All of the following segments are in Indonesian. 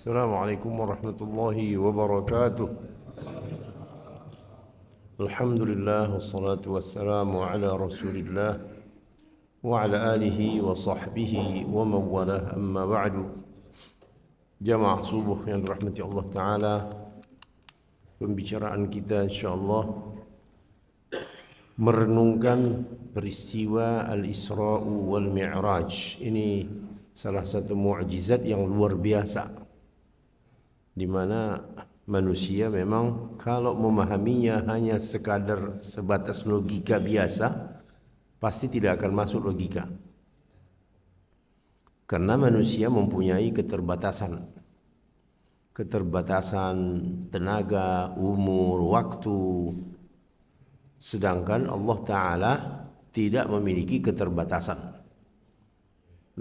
Assalamualaikum warahmatullahi wabarakatuh. Alhamdulillah wassalatu wassalamu ala Rasulillah wa ala alihi wa sahbihi wa man walah, amma ba'du. Jamaah subuh yang dirahmati Allah Ta'ala, pembicaraan kita insyaallah merenungkan peristiwa Al-Isra'u wal Mi'raj. Ini salah satu mukjizat yang luar biasa, di mana manusia memang kalau memahaminya hanya sekadar sebatas logika biasa, pasti tidak akan masuk logika. Karena manusia mempunyai keterbatasan tenaga, umur, waktu. Sedangkan Allah Ta'ala tidak memiliki keterbatasan.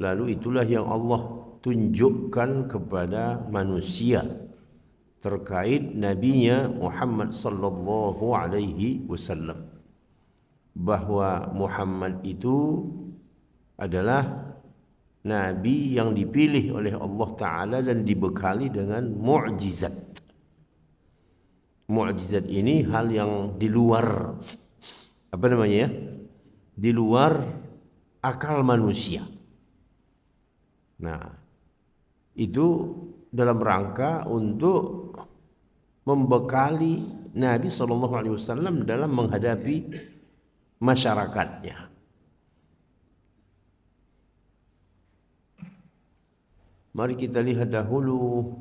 Lalu itulah yang Allah tunjukkan kepada manusia terkait nabinya Muhammad sallallahu alaihi wasallam, bahwa Muhammad itu adalah nabi yang dipilih oleh Allah Ta'ala dan dibekali dengan mukjizat. Mukjizat ini hal yang di luar di luar akal manusia. Nah, itu dalam rangka untuk membekali Nabi SAW dalam menghadapi masyarakatnya. Mari kita lihat dahulu.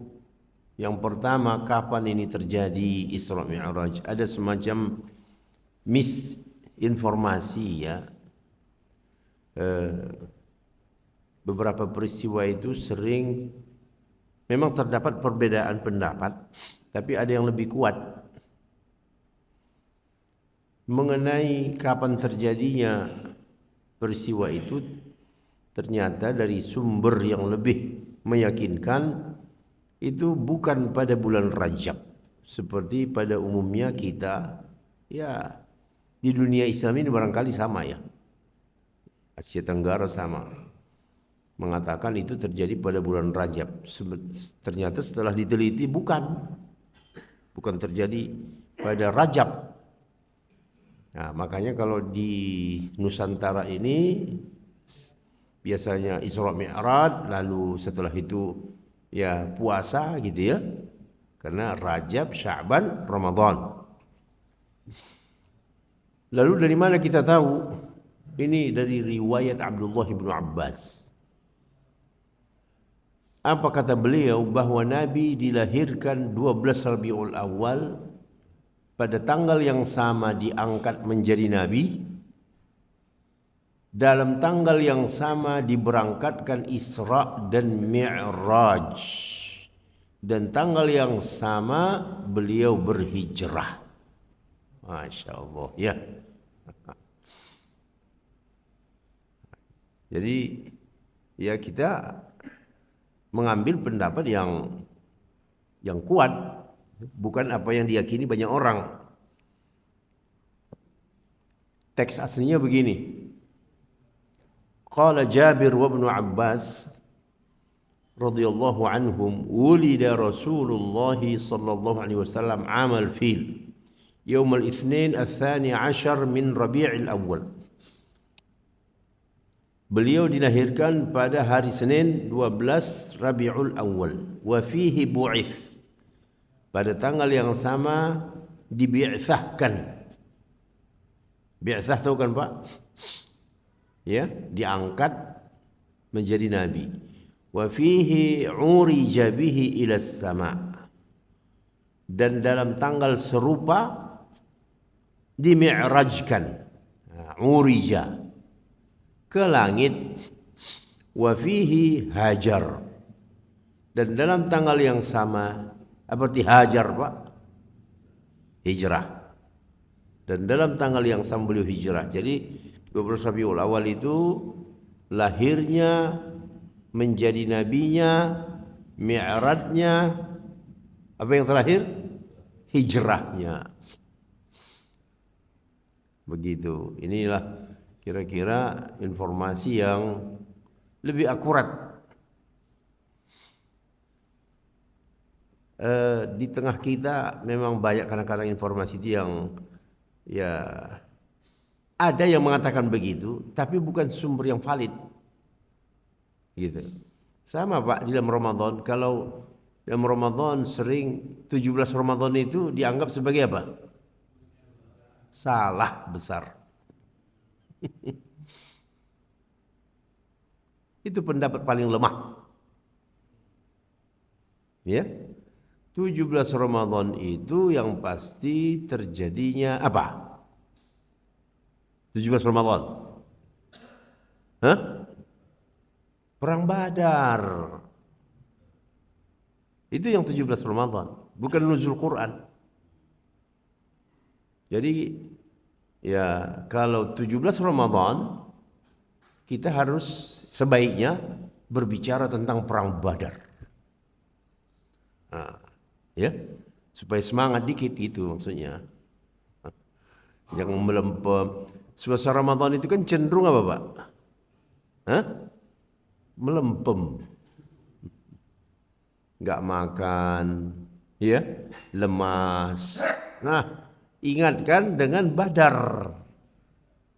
Yang pertama, kapan ini terjadi Isra Mi'raj? Ada semacam misinformasi ya. Beberapa peristiwa itu sering memang terdapat perbedaan pendapat, tapi ada yang lebih kuat mengenai kapan terjadinya peristiwa itu. Ternyata dari sumber yang lebih meyakinkan itu bukan pada bulan Rajab seperti pada umumnya kita ya di dunia Islam ini barangkali sama ya, Asia Tenggara sama mengatakan itu terjadi pada bulan Rajab. Ternyata setelah diteliti bukan terjadi pada Rajab. Nah, makanya kalau di Nusantara ini biasanya Isra Mi'raj, lalu setelah itu ya puasa gitu ya. Karena Rajab, Sya'ban, Ramadan. Lalu dari mana kita tahu? Ini dari riwayat Abdullah bin Abbas. Apa kata beliau? Bahwa Nabi dilahirkan 12 Rabiul Awal, pada tanggal yang sama diangkat menjadi Nabi, dalam tanggal yang sama diberangkatkan Isra dan Mi'raj, dan tanggal yang sama beliau berhijrah. Masya Allah ya. Jadi ya kita mengambil pendapat yang kuat, bukan apa yang diyakini banyak orang. Teks aslinya begini. Qala Jabir wa Ibnu Abbas radhiyallahu anhum, wulida Rasulullah sallallahu alaihi wasallam amal fil yaum al-itsnin ats-tsani 'ashar min Rabi'il Awwal. Beliau dilahirkan pada hari Senin 12 Rabiul Awal. Wa fihi bu'its. Pada tanggal yang sama dibi'tsahkan. Bi'tsah tahu kan Pak? Ya, diangkat menjadi nabi. Wa fihi urija bihi ila sama. Dan dalam tanggal serupa dimi'rajkan. Urija ke langit. Wa fihi hajar. Dan dalam tanggal yang sama, berarti hajar Pak, hijrah. Dan dalam tanggal yang sama beliau hijrah. Jadi 12 Rabiul Awal itu lahirnya, menjadi nabinya, mi'rajnya, apa yang terakhir? Hijrahnya. Begitu. Inilah kira-kira informasi yang lebih akurat. di tengah kita memang banyak kadang-kadang informasi itu yang ya ada yang mengatakan begitu, tapi bukan sumber yang valid, gitu. Sama Pak di dalam Ramadan, kalau dalam Ramadan sering 17 Ramadan itu dianggap sebagai apa? Salah besar. Itu pendapat paling lemah. Ya. 17 Ramadan itu yang pasti terjadinya apa? 17 Ramadan. Hah? Perang Badar. Itu yang 17 Ramadan, bukan nuzul Quran. Jadi ya kalau 17 Ramadan kita harus sebaiknya berbicara tentang perang Badar. Nah, ya, supaya semangat dikit gitu maksudnya. Jangan melempem. Suasana Ramadan itu kan cenderung apa, Pak? Hah? Melempem. Enggak makan, ya, lemas. Nah, ingatkan dengan Badar.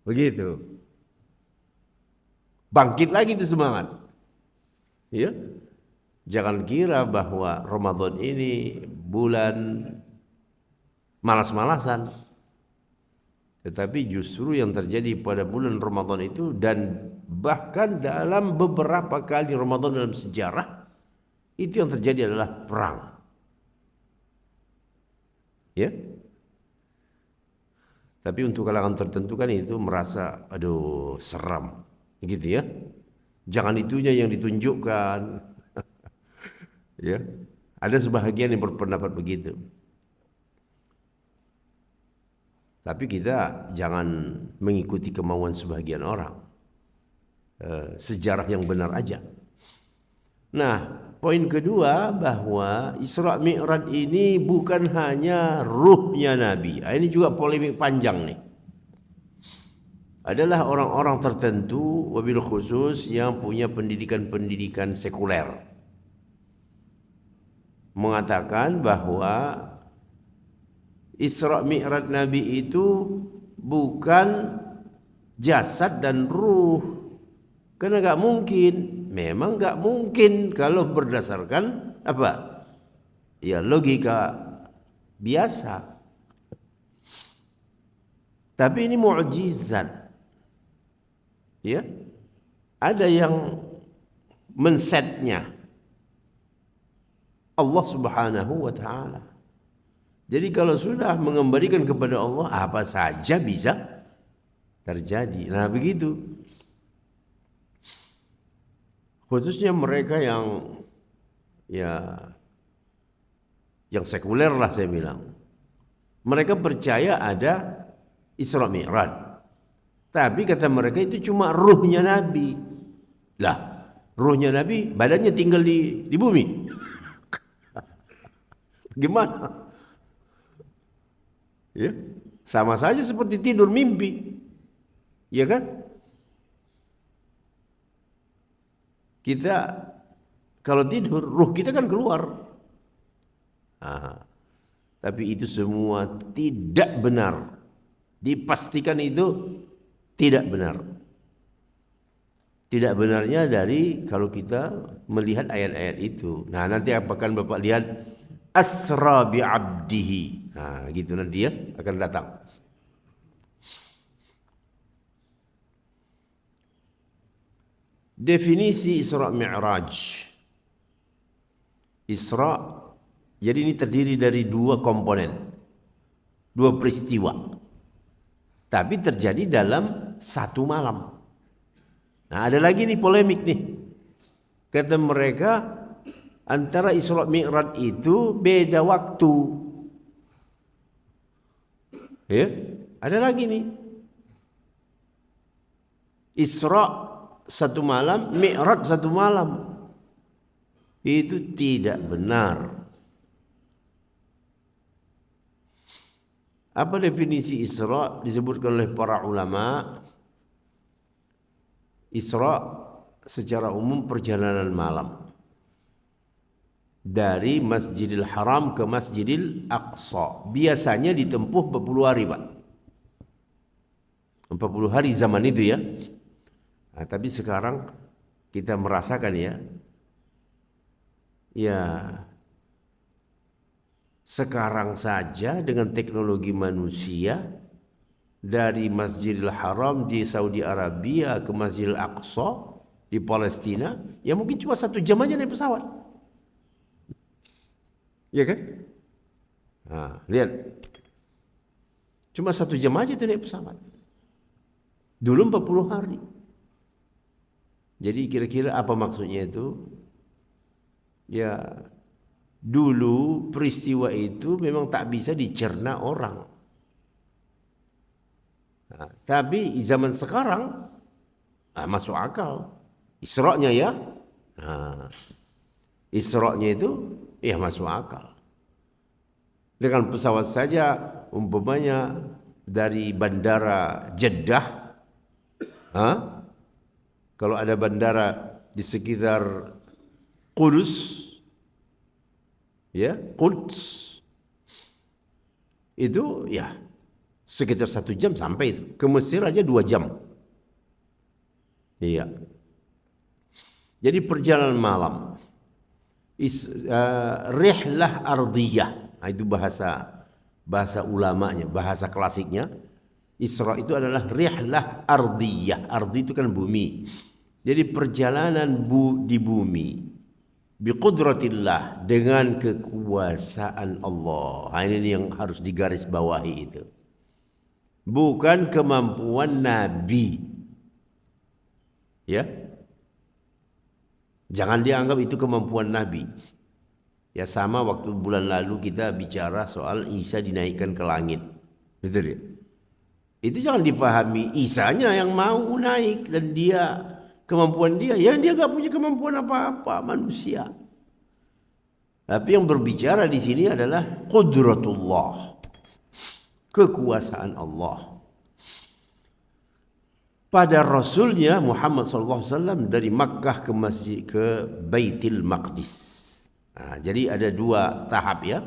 Begitu. Bangkit lagi itu semangat. Ya. Jangan kira bahwa Ramadan ini bulan malas-malasan. Tetapi justru yang terjadi pada bulan Ramadan itu dan bahkan dalam beberapa kali Ramadan dalam sejarah itu yang terjadi adalah perang. Ya. Tapi untuk kalangan tertentu kan itu merasa aduh seram. Gitu ya. Jangan itunya yang ditunjukkan. Ya, ada sebahagian yang berpendapat begitu. Tapi kita jangan mengikuti kemauan sebagian orang. Sejarah yang benar aja. Nah, poin kedua bahwa Isra Mi'raj ini bukan hanya ruhnya Nabi. Ini juga polemik panjang nih. Adalah orang-orang tertentu wabil khusus yang punya pendidikan-pendidikan sekuler mengatakan bahwa Isra Mi'raj Nabi itu bukan jasad dan ruh. Karena enggak mungkin, memang enggak mungkin kalau berdasarkan apa? Ya logika biasa. Tapi ini mukjizat. Ya. Ada yang mensetnya Allah Subhanahu wa taala. Jadi kalau sudah mengembalikan kepada Allah, apa saja bisa terjadi. Nah, begitu. Khususnya mereka yang sekuler lah saya bilang. Mereka percaya ada Isra Mi'raj. Tapi kata mereka itu cuma ruhnya Nabi. Lah, ruhnya Nabi badannya tinggal di bumi. Gimana? Ya, sama saja seperti tidur mimpi. Ya kan? Kita kalau tidur, ruh kita kan keluar. Tapi itu semua tidak benar. Dipastikan itu tidak benar. Tidak benarnya dari kalau kita melihat ayat-ayat itu. Nah, nanti akan Bapak lihat asra bi abdihi. Nah, gitu nanti ya akan datang. Definisi Isra Mi'raj. Isra jadi ini terdiri dari dua komponen. Dua peristiwa. Tapi terjadi dalam satu malam. Nah, ada lagi nih polemik nih. Kata mereka antara Isra Mi'raj itu beda waktu. Ya, ada lagi nih. Isra satu malam, Mi'raj satu malam. Itu tidak benar. Apa definisi Isra? Disebutkan oleh para ulama. Isra secara umum perjalanan malam. dari Masjidil Haram ke Masjidil Aqsa. Biasanya ditempuh 40 hari, Pak. 40 hari zaman itu ya. Nah, tapi sekarang kita merasakan ya sekarang saja dengan teknologi manusia dari Masjidil Haram di Saudi Arabia ke Masjidil Aqsa di Palestina, ya mungkin cuma 1 jam aja naik pesawat. Ya kan? Nah, lihat. Cuma 1 jam aja itu naik pesawat. Dulu 40 hari. Jadi kira-kira apa maksudnya itu? Ya, dulu peristiwa itu memang tak bisa dicerna orang. Nah, tapi zaman sekarang masuk akal. Isra-nya ya. Nah, Isra-nya itu ya masuk akal. Dengan pesawat saja umpamanya dari bandara Jeddah, kalau ada bandara di sekitar Quds, ya Quds itu ya sekitar 1 jam sampai itu. Ke Mesir aja 2 jam. Iya. Jadi perjalanan malam, rihlah ardiyah, itu bahasa ulamanya, bahasa klasiknya. Isra itu adalah rihlah ardiyah. Ardi itu kan bumi. Jadi perjalanan di bumi biqudratillah, dengan kekuasaan Allah. Ini yang harus digarisbawahi itu. Bukan kemampuan Nabi. Ya. Jangan dianggap itu kemampuan Nabi. Ya sama waktu bulan lalu kita bicara soal Isa dinaikkan ke langit. Betul ya? Itu jangan difahami Isanya yang mau naik dan kemampuan dia. Ya dia gak punya kemampuan apa-apa, manusia. Tapi yang berbicara di sini adalah qudratullah, kekuasaan Allah. Pada Rasulnya Muhammad SAW dari Makkah ke Baitul Maqdis. Nah, jadi ada 2 tahap ya.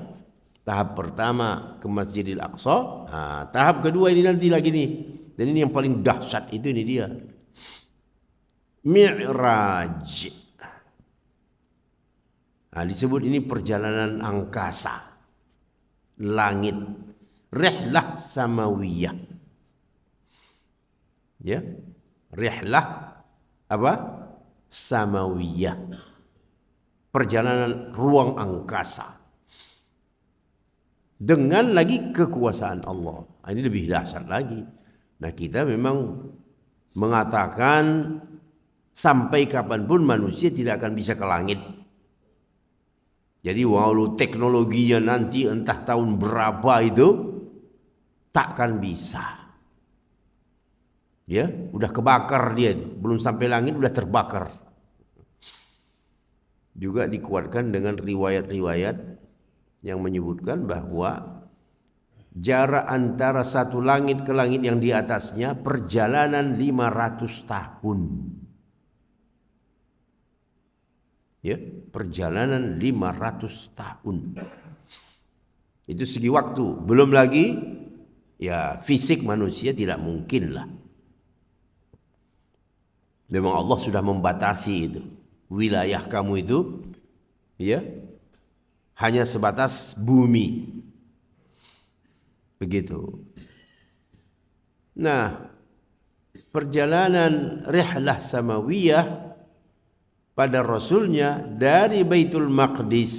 Tahap pertama ke Masjidil Aqsa. Nah, tahap kedua ini nanti lagi nih. Dan ini yang paling dahsyat itu, ini dia. Mi'raj. Nah, disebut ini perjalanan angkasa. Langit. Rihlah samawiyah. Ya, rihlah apa? Samawiyah. Perjalanan ruang angkasa. Dengan lagi kekuasaan Allah. Ini lebih dahsyat lagi. Nah, kita memang mengatakan sampai kapanpun manusia tidak akan bisa ke langit. Jadi walau teknologinya nanti entah tahun berapa itu takkan bisa. Ya, udah kebakar dia itu. Belum sampai langit udah terbakar. Juga dikuatkan dengan riwayat-riwayat yang menyebutkan bahwa jarak antara satu langit ke langit yang di atasnya perjalanan 500 tahun. Ya, perjalanan 500 tahun. Itu segi waktu. Belum lagi ya fisik manusia tidak mungkin lah. Memang Allah sudah membatasi itu. Wilayah kamu itu ya hanya sebatas bumi. Begitu. Nah, perjalanan rihlah samawiyah pada Rasulnya dari Baitul Maqdis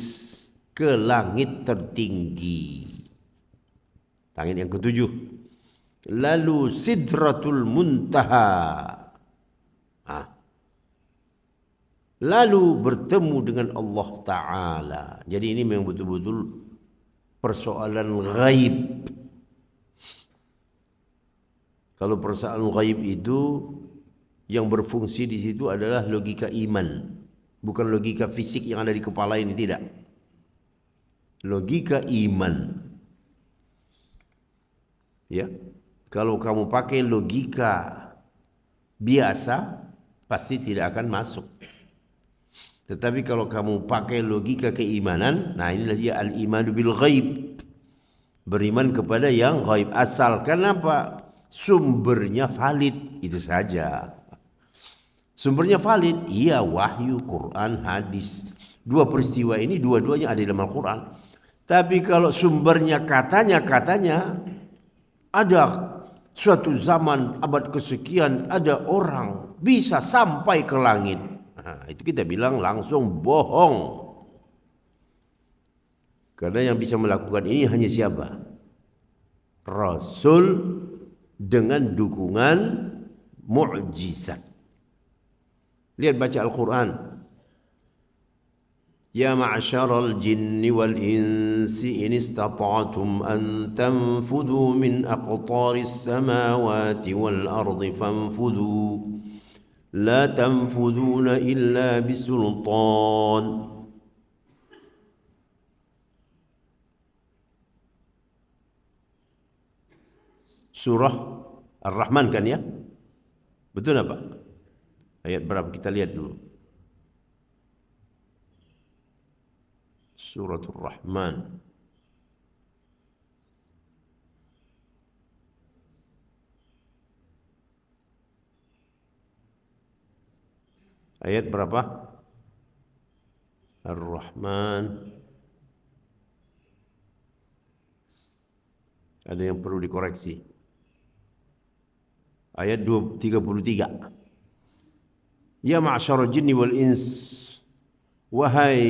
ke langit tertinggi. Langit yang ke-7. Lalu Sidratul Muntaha. Lalu bertemu dengan Allah Ta'ala. Jadi ini memang betul-betul persoalan ghaib. Kalau persoalan ghaib itu yang berfungsi di situ adalah logika iman, bukan logika fisik yang ada di kepala ini, tidak. Logika iman. Ya. Kalau kamu pakai logika biasa pasti tidak akan masuk. Tetapi kalau kamu pakai logika keimanan, nah inilah dia al-imanu bil ghaib. Beriman kepada yang ghaib. Asalkan apa? Sumbernya valid, itu saja. Sumbernya valid, iya wahyu, Quran, hadis. Dua peristiwa ini dua-duanya ada dalam Al-Quran. Tapi kalau sumbernya katanya ada suatu zaman abad kesekian ada orang bisa sampai ke langit. Nah, itu kita bilang langsung bohong. Karena yang bisa melakukan ini hanya siapa? Rasul dengan dukungan mukjizat. Lihat baca Al-Quran. Ya ma'syaral jinni wal insi in istata'tum an tanfudhu min aqtaris samawati wal ardi fanfudhu. La tanfudhuna illa bisultan. Surah Ar-Rahman kan ya? Betul apa? Ayat berapa kita lihat dulu. Suratul Rahman. Ayat berapa? Ar-Rahman. Ada yang perlu dikoreksi. Ayat 33. Ya ma'syarul jinni wal ins. Wahai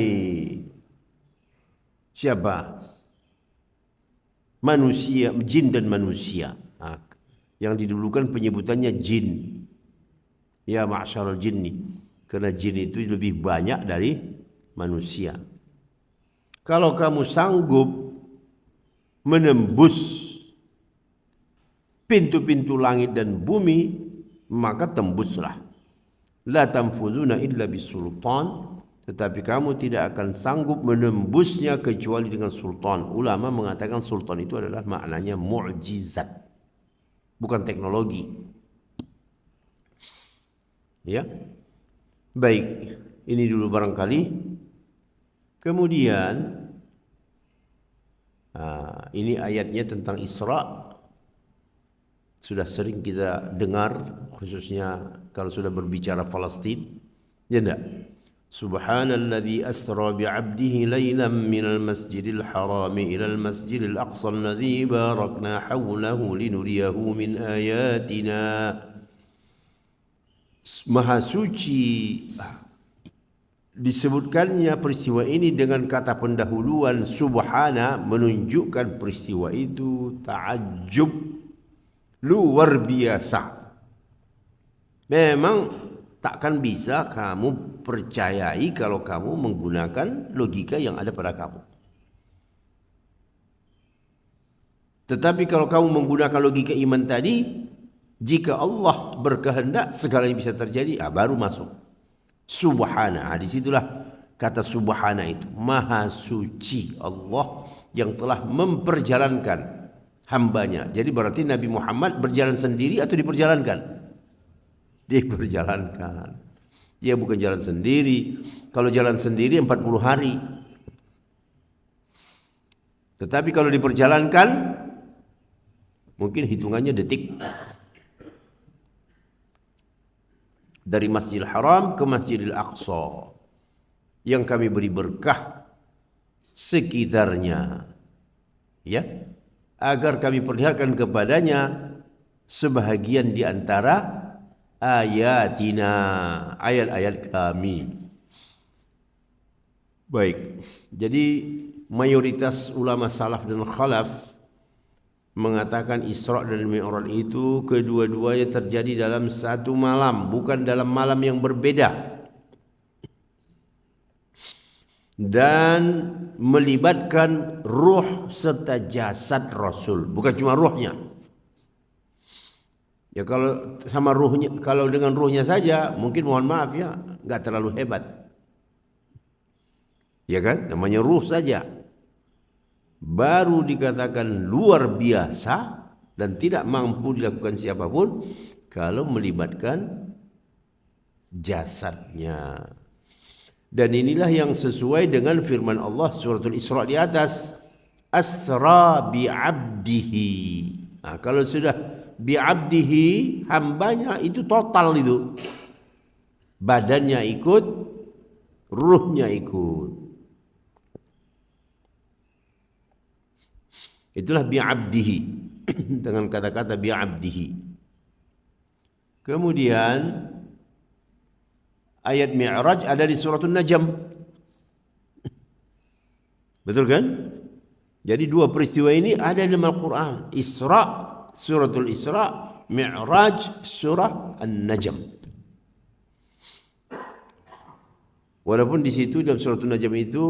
siapa? Manusia, jin dan manusia. Nah, yang didulukan penyebutannya jin. Ya ma'syarul jinni. Karena jin itu lebih banyak dari manusia. Kalau kamu sanggup menembus pintu-pintu langit dan bumi, maka tembuslah. La tanfuduna illa bisultan, tetapi kamu tidak akan sanggup menembusnya kecuali dengan sultan. Ulama mengatakan sultan itu adalah maknanya mukjizat, bukan teknologi. Ya. Baik, ini dulu barangkali. Kemudian ini ayatnya tentang Isra. Sudah sering kita dengar, khususnya kalau sudah berbicara Palestina, ya enggak? Subhanalladzi asra bi'abdihi laylan minal masjidil harami ilal masjidil aqsa alladzi barakna hawlahu linuriyahu min ayatina. Maha suci. Disebutkannya peristiwa ini dengan kata pendahuluan subhana, menunjukkan peristiwa itu ta'ajjub, luar biasa. Memang takkan bisa kamu percayai kalau kamu menggunakan logika yang ada pada kamu. Tetapi kalau kamu menggunakan logika iman tadi, jika Allah berkehendak segalanya bisa terjadi, baru masuk. Subhana, disitulah kata subhana itu. Maha suci Allah yang telah memperjalankan hambanya. Jadi berarti Nabi Muhammad berjalan sendiri atau diperjalankan? Diperjalankan. Dia bukan jalan sendiri. Kalau jalan sendiri 40 hari. Tetapi kalau diperjalankan, mungkin hitungannya detik. Dari Masjidil Haram ke Masjidil Aqsa, yang kami beri berkah sekitarnya, ya, agar kami perlihatkan kepadanya sebahagian di antara ayatina, ayat-ayat kami. Baik, jadi mayoritas ulama salaf dan khalaf mengatakan Isra dan Mi'raj itu kedua-duanya terjadi dalam satu malam, bukan dalam malam yang berbeda, dan melibatkan ruh serta jasad Rasul, bukan cuma ruhnya. Ya kalau sama ruhnya, kalau dengan ruhnya saja mungkin mohon maaf ya, nggak terlalu hebat, ya kan? Namanya ruh saja. Baru dikatakan luar biasa dan tidak mampu dilakukan siapapun kalau melibatkan jasadnya. Dan inilah yang sesuai dengan firman Allah suratul Isra di atas, asra bi'abdihi. Nah, kalau sudah bi'abdihi, hambanya itu total itu. Badannya ikut, ruhnya ikut. Itulah bi'abdihi. Dengan kata-kata bi'abdihi. Kemudian ayat Mi'raj ada di suratul Najm. Betul kan? Jadi dua peristiwa ini ada dalam Al-Quran. Isra, suratul Isra, Mi'raj, surah An-Najm. Walaupun di situ dalam suratul Najm itu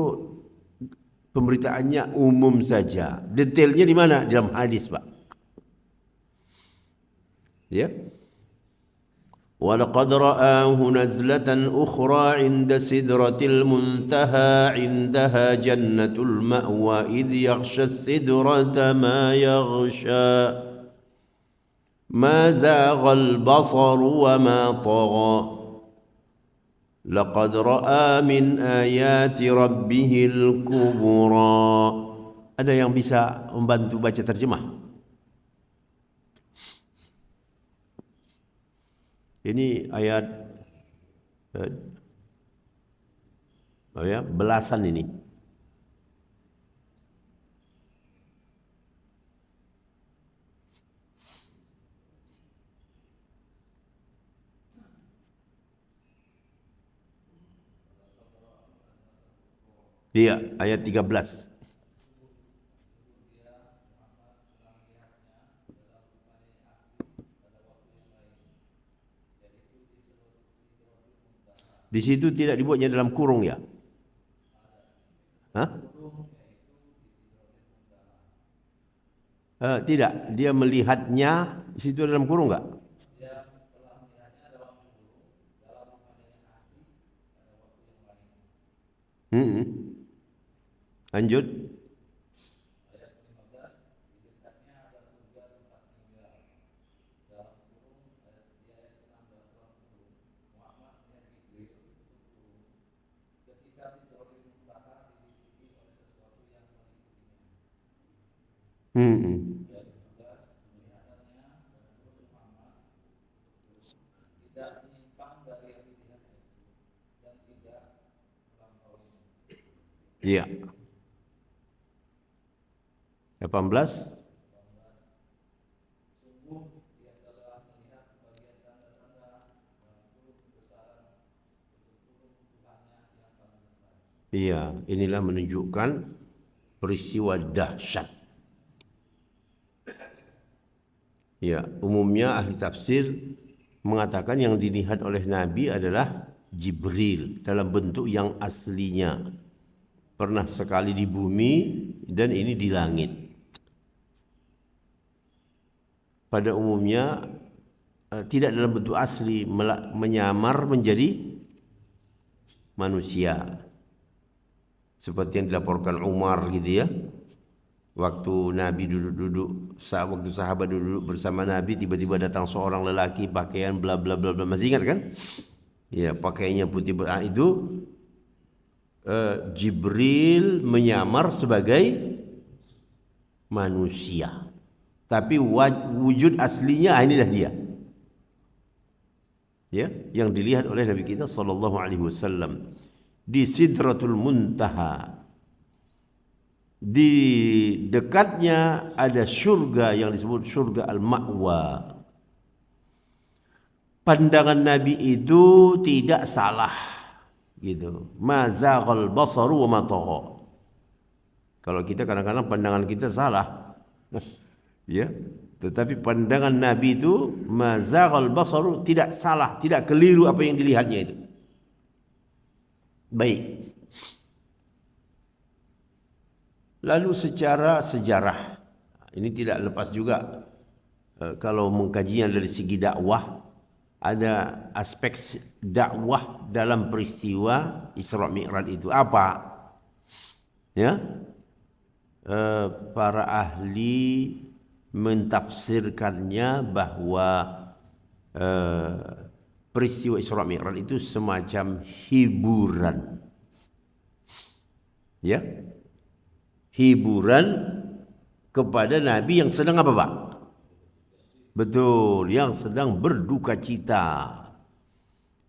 pemberitaannya umum saja. Detailnya di mana? Dalam hadis, Pak. Ya. وَلَقَدْ رَآهُ نَزْلَةً أُخْرَى عِنْدَ سِدْرَةِ الْمُنْتَهَى عِنْدَهَا جَنَّةُ الْمَأْوَى إِذْ يَغْشَى السِّدْرَةَ مَا يَغْشَى مَا زَاغَ الْبَصَرُ وَمَا طَغَى لَقَدْ رَآ مِنْ آيَاتِ رَبِّهِ الْكُبْرَى. Ada yang bisa membantu baca terjemah? Ini ayat belasan ini. Iya, ayat 13. Di situ tidak dibuatnya dalam kurung ya? Hah? Tidak, dia melihatnya di situ dalam kurung enggak? Lanjut. Iya. 18. Iya, inilah menunjukkan peristiwa dahsyat. Ya, umumnya ahli tafsir mengatakan yang dilihat oleh Nabi adalah Jibril dalam bentuk yang aslinya. Pernah sekali di bumi dan ini di langit. Pada umumnya tidak dalam bentuk asli, menyamar menjadi manusia. Seperti yang dilaporkan Umar gitu ya. Waktu Nabi duduk-duduk, waktu sahabat duduk bersama Nabi, tiba-tiba datang seorang lelaki pakaian bla bla bla bla. Masih ingat kan? Ya, pakaiannya putih itu Jibril menyamar sebagai manusia. Tapi wujud aslinya inilah dia. Ya, yang dilihat oleh Nabi kita sallallahu alaihi wasallam di Sidratul Muntaha. Di dekatnya ada surga yang disebut surga Al-Ma'wa. Pandangan Nabi itu tidak salah gitu. Ma zaghal basaru wa ma tagha. Kalau kita kadang-kadang pandangan kita salah. Ya, tetapi pandangan Nabi itu ma zaghal basaru, tidak salah, tidak keliru apa yang dilihatnya itu. Baik. Lalu secara sejarah, ini tidak lepas juga kalau mengkajinya dari segi dakwah, ada aspek dakwah dalam peristiwa Isra Mi'raj itu apa? Ya, para ahli mentafsirkannya bahwa peristiwa Isra Mi'raj itu semacam hiburan Ya, hiburan kepada Nabi yang sedang apa, Pak? Betul, yang sedang berduka cita.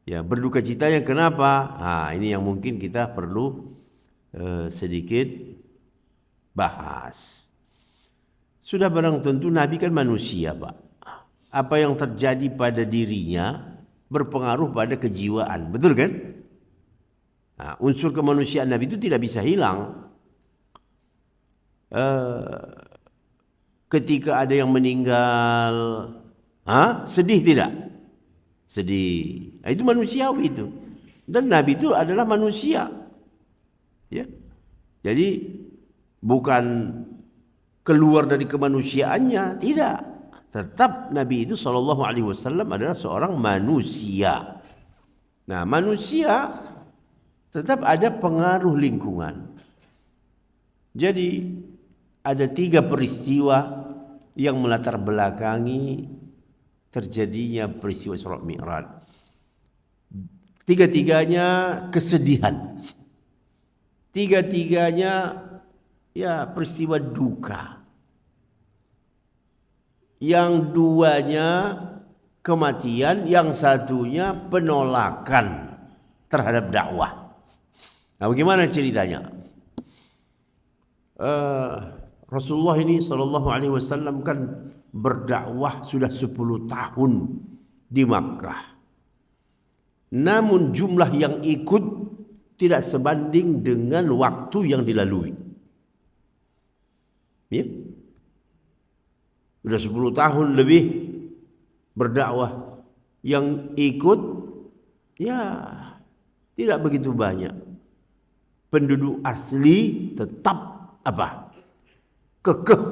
Ya, berduka cita yang kenapa? Nah, ini yang mungkin kita perlu sedikit bahas. Sudah barang tentu Nabi kan manusia, Pak. Apa yang terjadi pada dirinya berpengaruh pada kejiwaan, betul kan? Nah, unsur kemanusiaan Nabi itu tidak bisa hilang. Ketika ada yang meninggal, sedih tidak? Sedih. Nah, itu manusiawi itu. Dan Nabi itu adalah manusia. Ya. Jadi bukan keluar dari kemanusiaannya, tidak. Tetap Nabi itu Shallallahu Alaihi Wasallam adalah seorang manusia. Nah, manusia tetap ada pengaruh lingkungan. Jadi ada 3 peristiwa yang melatar belakangi terjadinya peristiwa Isra Mi'raj. 3-tiganya kesedihan. 3-tiganya ya peristiwa duka. Yang 2-nya kematian, yang 1-nya penolakan terhadap dakwah. Nah, bagaimana ceritanya? Rasulullah ini Sallallahu Alaihi Wasallam kan berdakwah sudah 10 tahun di Makkah. Namun jumlah yang ikut tidak sebanding dengan waktu yang dilalui. Ya? Sudah 10 tahun lebih berdakwah, yang ikut ya tidak begitu banyak. Penduduk asli tetap apa? Kekeh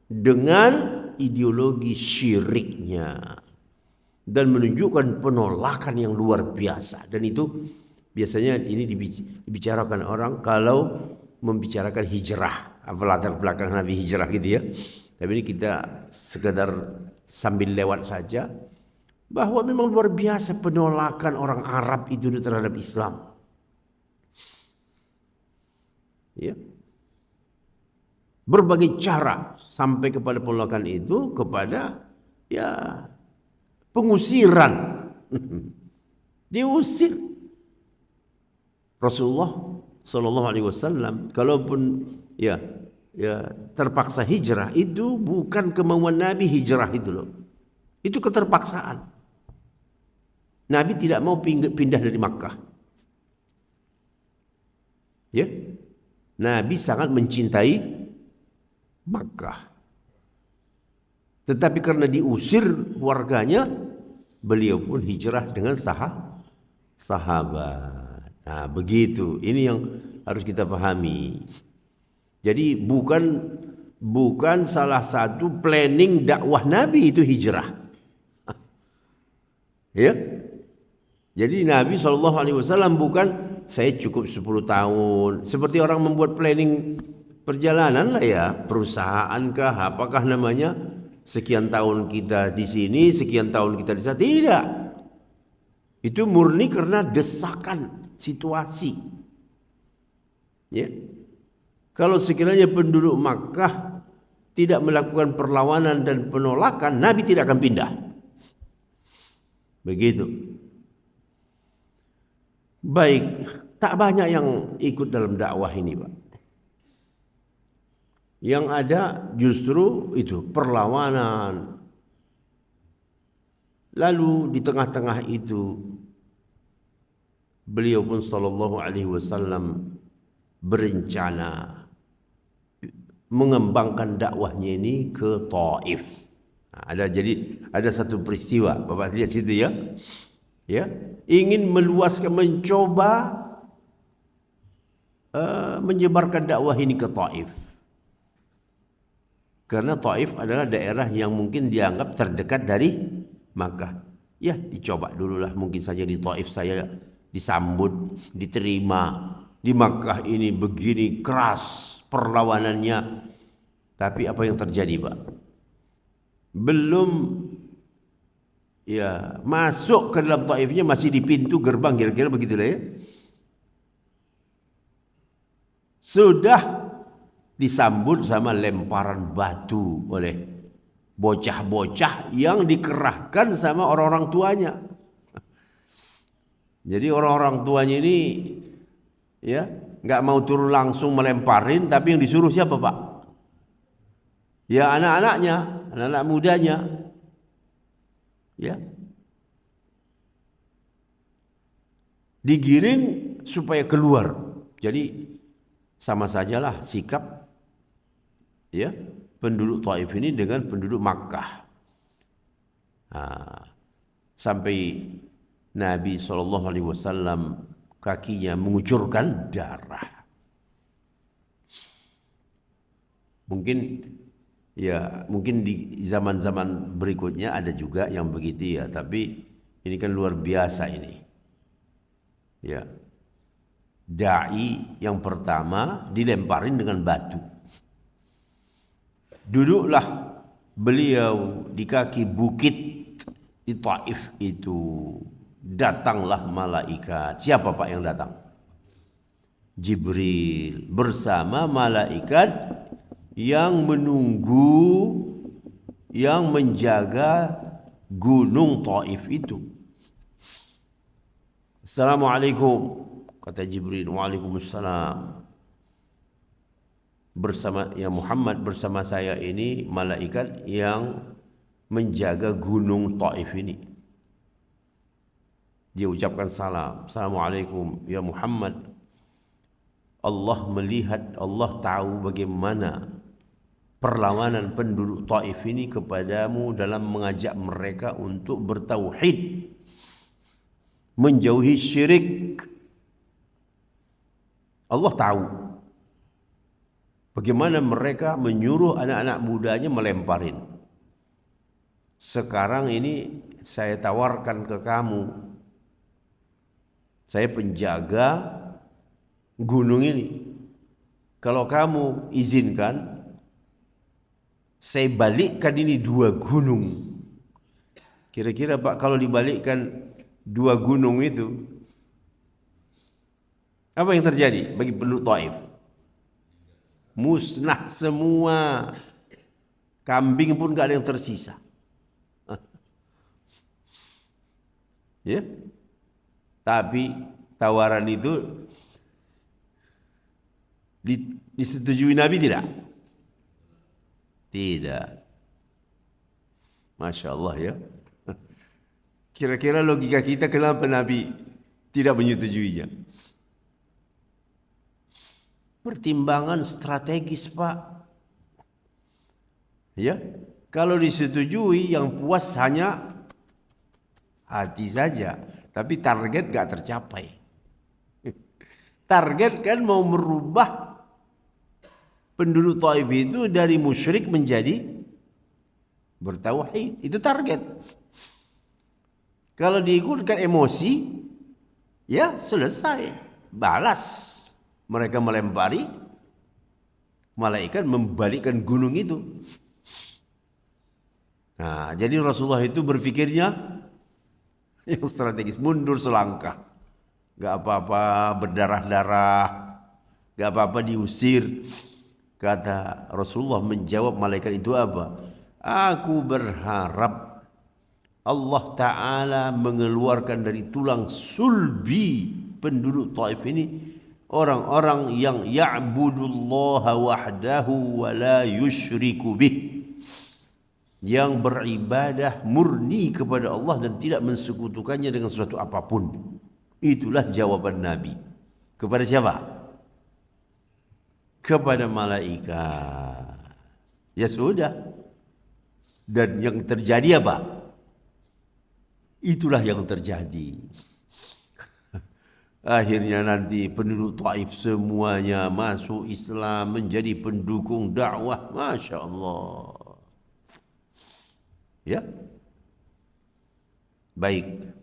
dengan ideologi syiriknya dan menunjukkan penolakan yang luar biasa. Dan itu biasanya ini dibicarakan orang kalau membicarakan hijrah, apa latar belakang Nabi hijrah gitu ya. Tapi ini kita sekedar sambil lewat saja bahwa memang luar biasa penolakan orang Arab itu terhadap Islam. Ya. Berbagai cara sampai kepada penolakan itu kepada ya pengusiran. Diusir. Rasulullah Sallallahu Alaihi Wasallam kalaupun ya terpaksa hijrah, itu bukan kemauan Nabi hijrah itu loh. Itu keterpaksaan. Nabi tidak mau pindah dari Makkah. Ya. Nabi sangat mencintai Makkah. Tetapi karena diusir warganya, beliau pun hijrah dengan sahabat. Nah, begitu. Ini yang harus kita pahami. Jadi bukan salah satu planning dakwah Nabi itu hijrah. Ya. Jadi Nabi SAW bukan saya cukup 10 tahun. Seperti orang membuat planning perjalanan lah ya, perusahaan kah, apakah namanya, sekian tahun kita di sini, sekian tahun kita di sana. Tidak. Itu murni karena desakan situasi. Ya. Kalau sekiranya penduduk Makkah tidak melakukan perlawanan dan penolakan, Nabi tidak akan pindah. Begitu. Baik, tak banyak yang ikut dalam dakwah ini, Pak. Yang ada justru itu perlawanan. Lalu di tengah-tengah itu beliau pun Sallallahu Alaihi Wasallam berencana mengembangkan dakwahnya ini ke Taif. Nah, ada satu peristiwa, Bapak lihat situ ya. Ya, ingin meluaskan, mencoba menyebarkan dakwah ini ke Taif. Karena Taif adalah daerah yang mungkin dianggap terdekat dari Makkah. Ya, dicoba dululah, mungkin saja di Taif saya disambut, diterima. Di Makkah ini begini keras perlawanannya. Tapi apa yang terjadi, Pak? Belum ya masuk ke dalam Taifnya, masih di pintu gerbang, kira-kira begitulah ya. sudah disambut sama lemparan batu oleh bocah-bocah yang dikerahkan sama orang-orang tuanya. Jadi orang-orang tuanya ini ya nggak mau turun langsung melemparin, tapi yang disuruh siapa Pak? Ya anak-anaknya, anak-anak mudanya. Ya. Digiring supaya keluar. Jadi sama sajalah sikap ya penduduk Taif ini dengan penduduk Makkah. Sampai Nabi SAW kakinya mengucurkan darah. Mungkin di zaman-zaman berikutnya ada juga yang begitu ya, tapi ini kan luar biasa ini. Ya. Dai yang pertama dilemparin dengan batu. Duduklah beliau di kaki bukit di Taif itu. Datanglah malaikat. Siapa Pak yang datang? Jibril bersama malaikat yang menunggu, yang menjaga gunung Taif itu. Assalamualaikum, kata Jibril. Waalaikumsalam. Bersama ya Muhammad, bersama saya ini malaikat yang menjaga gunung Taif ini. Dia ucapkan salam. Assalamualaikum ya Muhammad. Allah melihat, Allah tahu bagaimana perlawanan penduduk Taif ini kepadamu dalam mengajak mereka untuk bertauhid, menjauhi syirik. Allah tahu bagaimana mereka menyuruh anak-anak mudanya melemparin. Sekarang ini saya tawarkan ke kamu, saya penjaga gunung ini. Kalau kamu izinkan, saya balikkan ini 2 gunung. Kira-kira Pak, kalau dibalikkan 2 gunung itu, apa yang terjadi bagi penduduk Taif? Musnah semua. Kambing pun gak ada yang tersisa. Ya. Tapi tawaran itu disetujui Nabi tidak? Tidak. Masya Allah ya. Kira-kira logika kita kenapa Nabi tidak menyetujuinya? Pertimbangan strategis Pak. Ya, kalau disetujui yang puas hanya hati saja, tapi target gak tercapai. Target kan mau merubah penduduk Taif itu dari musyrik menjadi bertauhid. Itu target. Kalau diikutkan emosi, ya selesai. Balas. Mereka melempari, malaikat membalikkan gunung itu. Nah, jadi Rasulullah itu berpikirnya yang strategis, mundur selangkah. Gak apa-apa berdarah-darah, gak apa-apa diusir. Kata Rasulullah menjawab malaikat itu apa? Aku berharap Allah Ta'ala mengeluarkan dari tulang sulbi penduduk Taif ini orang-orang yang ya'budullaha wahdahu wa la yusyriku bih, yang beribadah murni kepada Allah dan tidak mensekutukannya dengan sesuatu apapun. Itulah jawaban Nabi. Kepada siapa? Kepada malaikat. Ya sudah. Dan yang terjadi apa? Itulah yang terjadi. Akhirnya nanti penduduk Taif semuanya masuk Islam, menjadi pendukung dakwah. Masya Allah. Ya. Baik.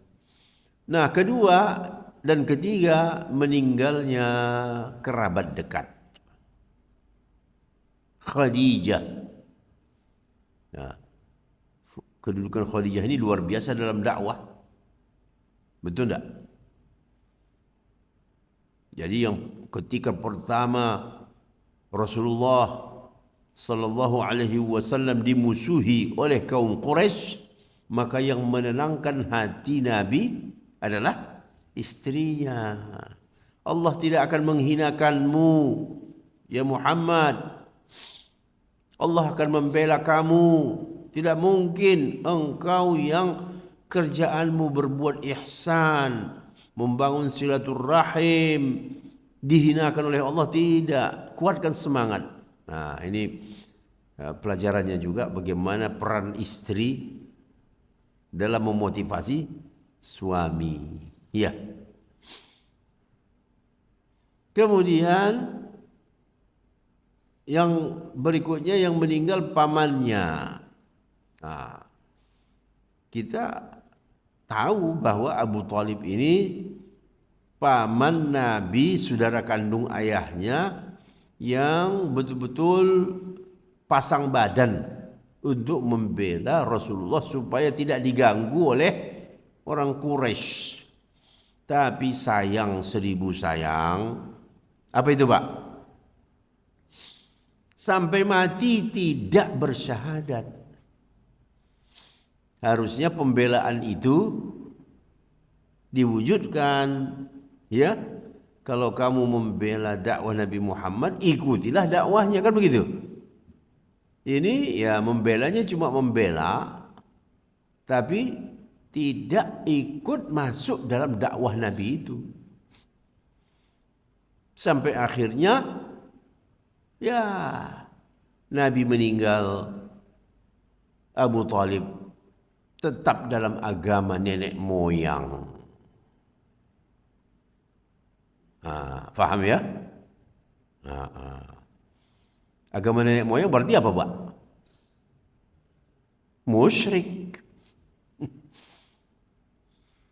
Nah, kedua dan ketiga, meninggalnya kerabat dekat. Khadijah. Nah, kedudukan Khadijah ini luar biasa dalam dakwah. Betul enggak? Jadi yang ketika pertama Rasulullah sallallahu alaihi wasallam dimusuhi oleh kaum Quraisy, maka yang menenangkan hati Nabi adalah istrinya. Allah tidak akan menghinakanmu ya Muhammad. Allah akan membela kamu. Tidak mungkin engkau yang kerjaanmu berbuat ihsan, membangun silaturahim, dihinakan oleh Allah. Tidak. Kuatkan semangat. Nah, ini pelajarannya juga bagaimana peran istri dalam memotivasi suami. Ya. Kemudian yang berikutnya yang meninggal pamannya. Nah, kita tahu bahwa Abu Thalib ini paman Nabi, saudara kandung ayahnya, yang betul-betul pasang badan untuk membela Rasulullah supaya tidak diganggu oleh orang Quraisy. Tapi sayang 1000 sayang. Apa itu, Pak? Sampai mati tidak bersyahadat. Harusnya pembelaan itu diwujudkan, ya. Kalau kamu membela dakwah Nabi Muhammad, ikutilah dakwahnya, kan begitu. Ini ya membelanya cuma membela, tapi tidak ikut masuk dalam dakwah Nabi itu. Sampai akhirnya ya Nabi meninggal, Abu Thalib tetap dalam agama nenek moyang. Faham ya? Agama nenek moyang berarti apa, Pak? Musyrik.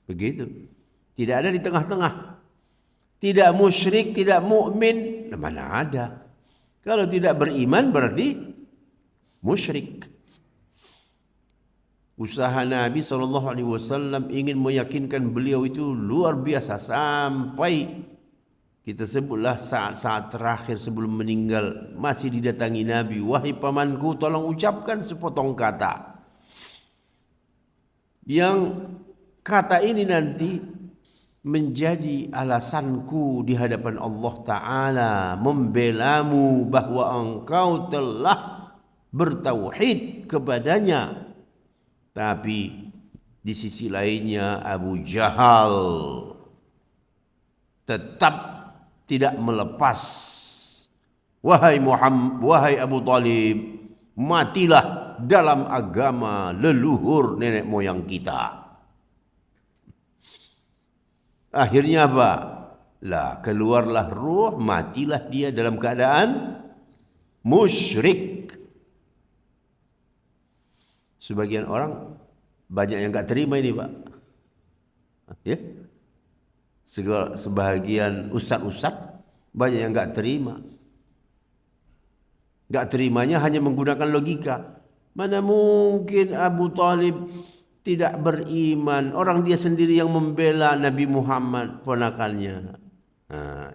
Begitu. Tidak ada di tengah-tengah. Tidak musyrik, tidak mukmin, mana ada. Kalau tidak beriman berarti musyrik. Usaha Nabi SAW ingin meyakinkan beliau itu luar biasa, sampai kita sebutlah saat-saat terakhir sebelum meninggal masih didatangi Nabi, wahai pamanku, tolong ucapkan sepotong kata. Yang kata ini nanti menjadi alasanku di hadapan Allah Ta'ala membelamu bahwa engkau telah bertauhid kepadanya. Tapi di sisi lainnya Abu Jahal tetap tidak melepas. Wahai Muhammad, wahai Abu Thalib, matilah dalam agama leluhur nenek moyang kita. Akhirnya apa? Lah, keluarlah ruh, matilah dia dalam keadaan musyrik. Sebagian orang banyak yang enggak terima ini, Pak. Ya. Sebagian ustaz-ustaz banyak yang enggak terima. Enggak terimanya hanya menggunakan logika. Mana mungkin Abu Thalib tidak beriman, orang dia sendiri yang membela Nabi Muhammad ponakannya.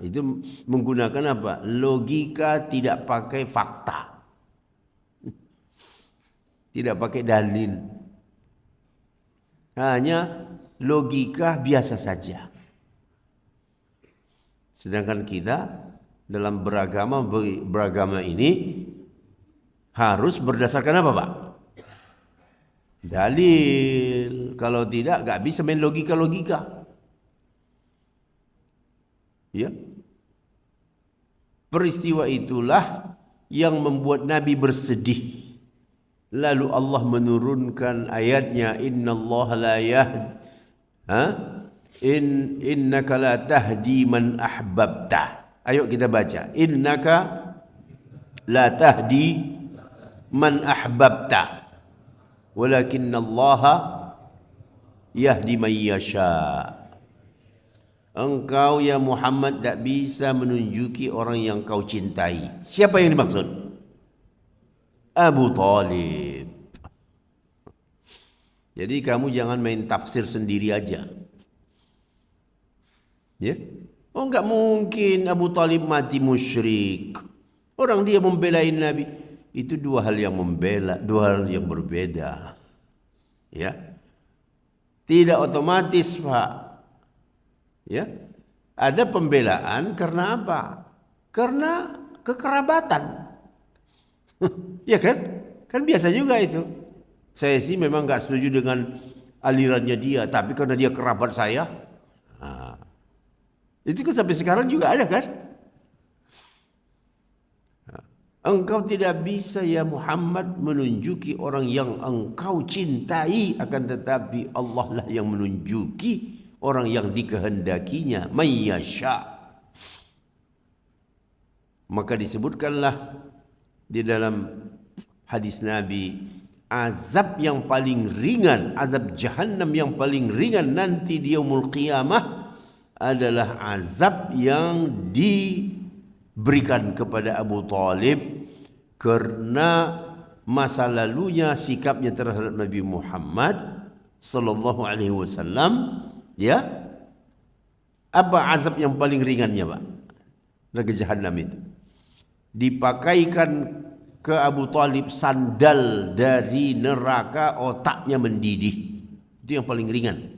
Itu menggunakan apa? Logika, tidak pakai fakta, tidak pakai dalil, hanya logika biasa saja. Sedangkan kita dalam beragama ini harus berdasarkan apa, Pak? Dalil. Kalau tidak, gak bisa main logika-logika. Ya. Peristiwa itulah yang membuat Nabi bersedih. Lalu Allah menurunkan ayatnya, innallaha la yahdi innaka la tahdi man ahbabta. Ayo kita baca. Innaka la tahdi man ahbabta. Walakinallaha yahdi man yasha. Engkau ya Muhammad tak bisa menunjuki orang yang kau cintai. Siapa yang dimaksud? Abu Thalib. Jadi kamu jangan main tafsir sendiri aja. Ya. Oh, enggak mungkin Abu Talib mati musyrik. Orang dia membelain Nabi. Itu dua hal yang dua hal yang berbeda. Ya. Tidak otomatis, Pak. Ya. Ada pembelaan karena apa? Karena kekerabatan. Ya kan? Kan biasa juga itu. Saya sih memang enggak setuju dengan alirannya dia, tapi karena dia kerabat saya. Nah, itu kan sampai sekarang juga ada kan? Engkau tidak bisa ya Muhammad menunjuki orang yang engkau cintai, akan tetapi Allah lah yang menunjuki orang yang dikehendakinya, mayyasha. Maka disebutkanlah di dalam hadis Nabi, azab yang paling ringan, azab jahannam yang paling ringan nanti di yaumul qiyamah adalah azab yang diberikan kepada Abu Talib karena masa lalunya, sikapnya terhadap Nabi Muhammad sallallahu alaihi wasallam. Ya, apa azab yang paling ringannya, Pak? Neraka jahanam itu dipakaikan ke Abu Talib sandal dari neraka, otaknya mendidih. Itu yang paling ringan.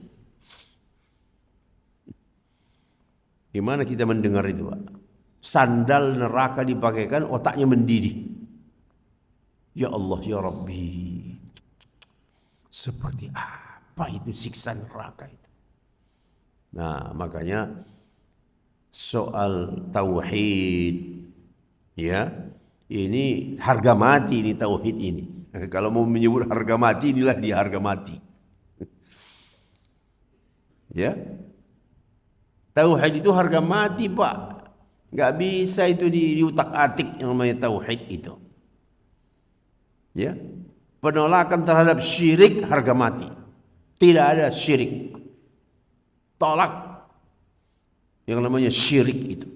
Gimana kita mendengar itu, Pak? Sandal neraka dipakaikan, otaknya mendidih. Ya Allah, ya Rabbi. Seperti apa itu siksa neraka itu? Nah, makanya soal tauhid, ya, ini harga mati, ini tauhid ini. Kalau mau menyebut harga mati, inilah dia harga mati. Ya, tauhid itu harga mati, Pak. Nggak bisa itu diutak-atik yang namanya tauhid itu. Ya, penolakan terhadap syirik harga mati. Tidak ada syirik. Tolak yang namanya syirik itu.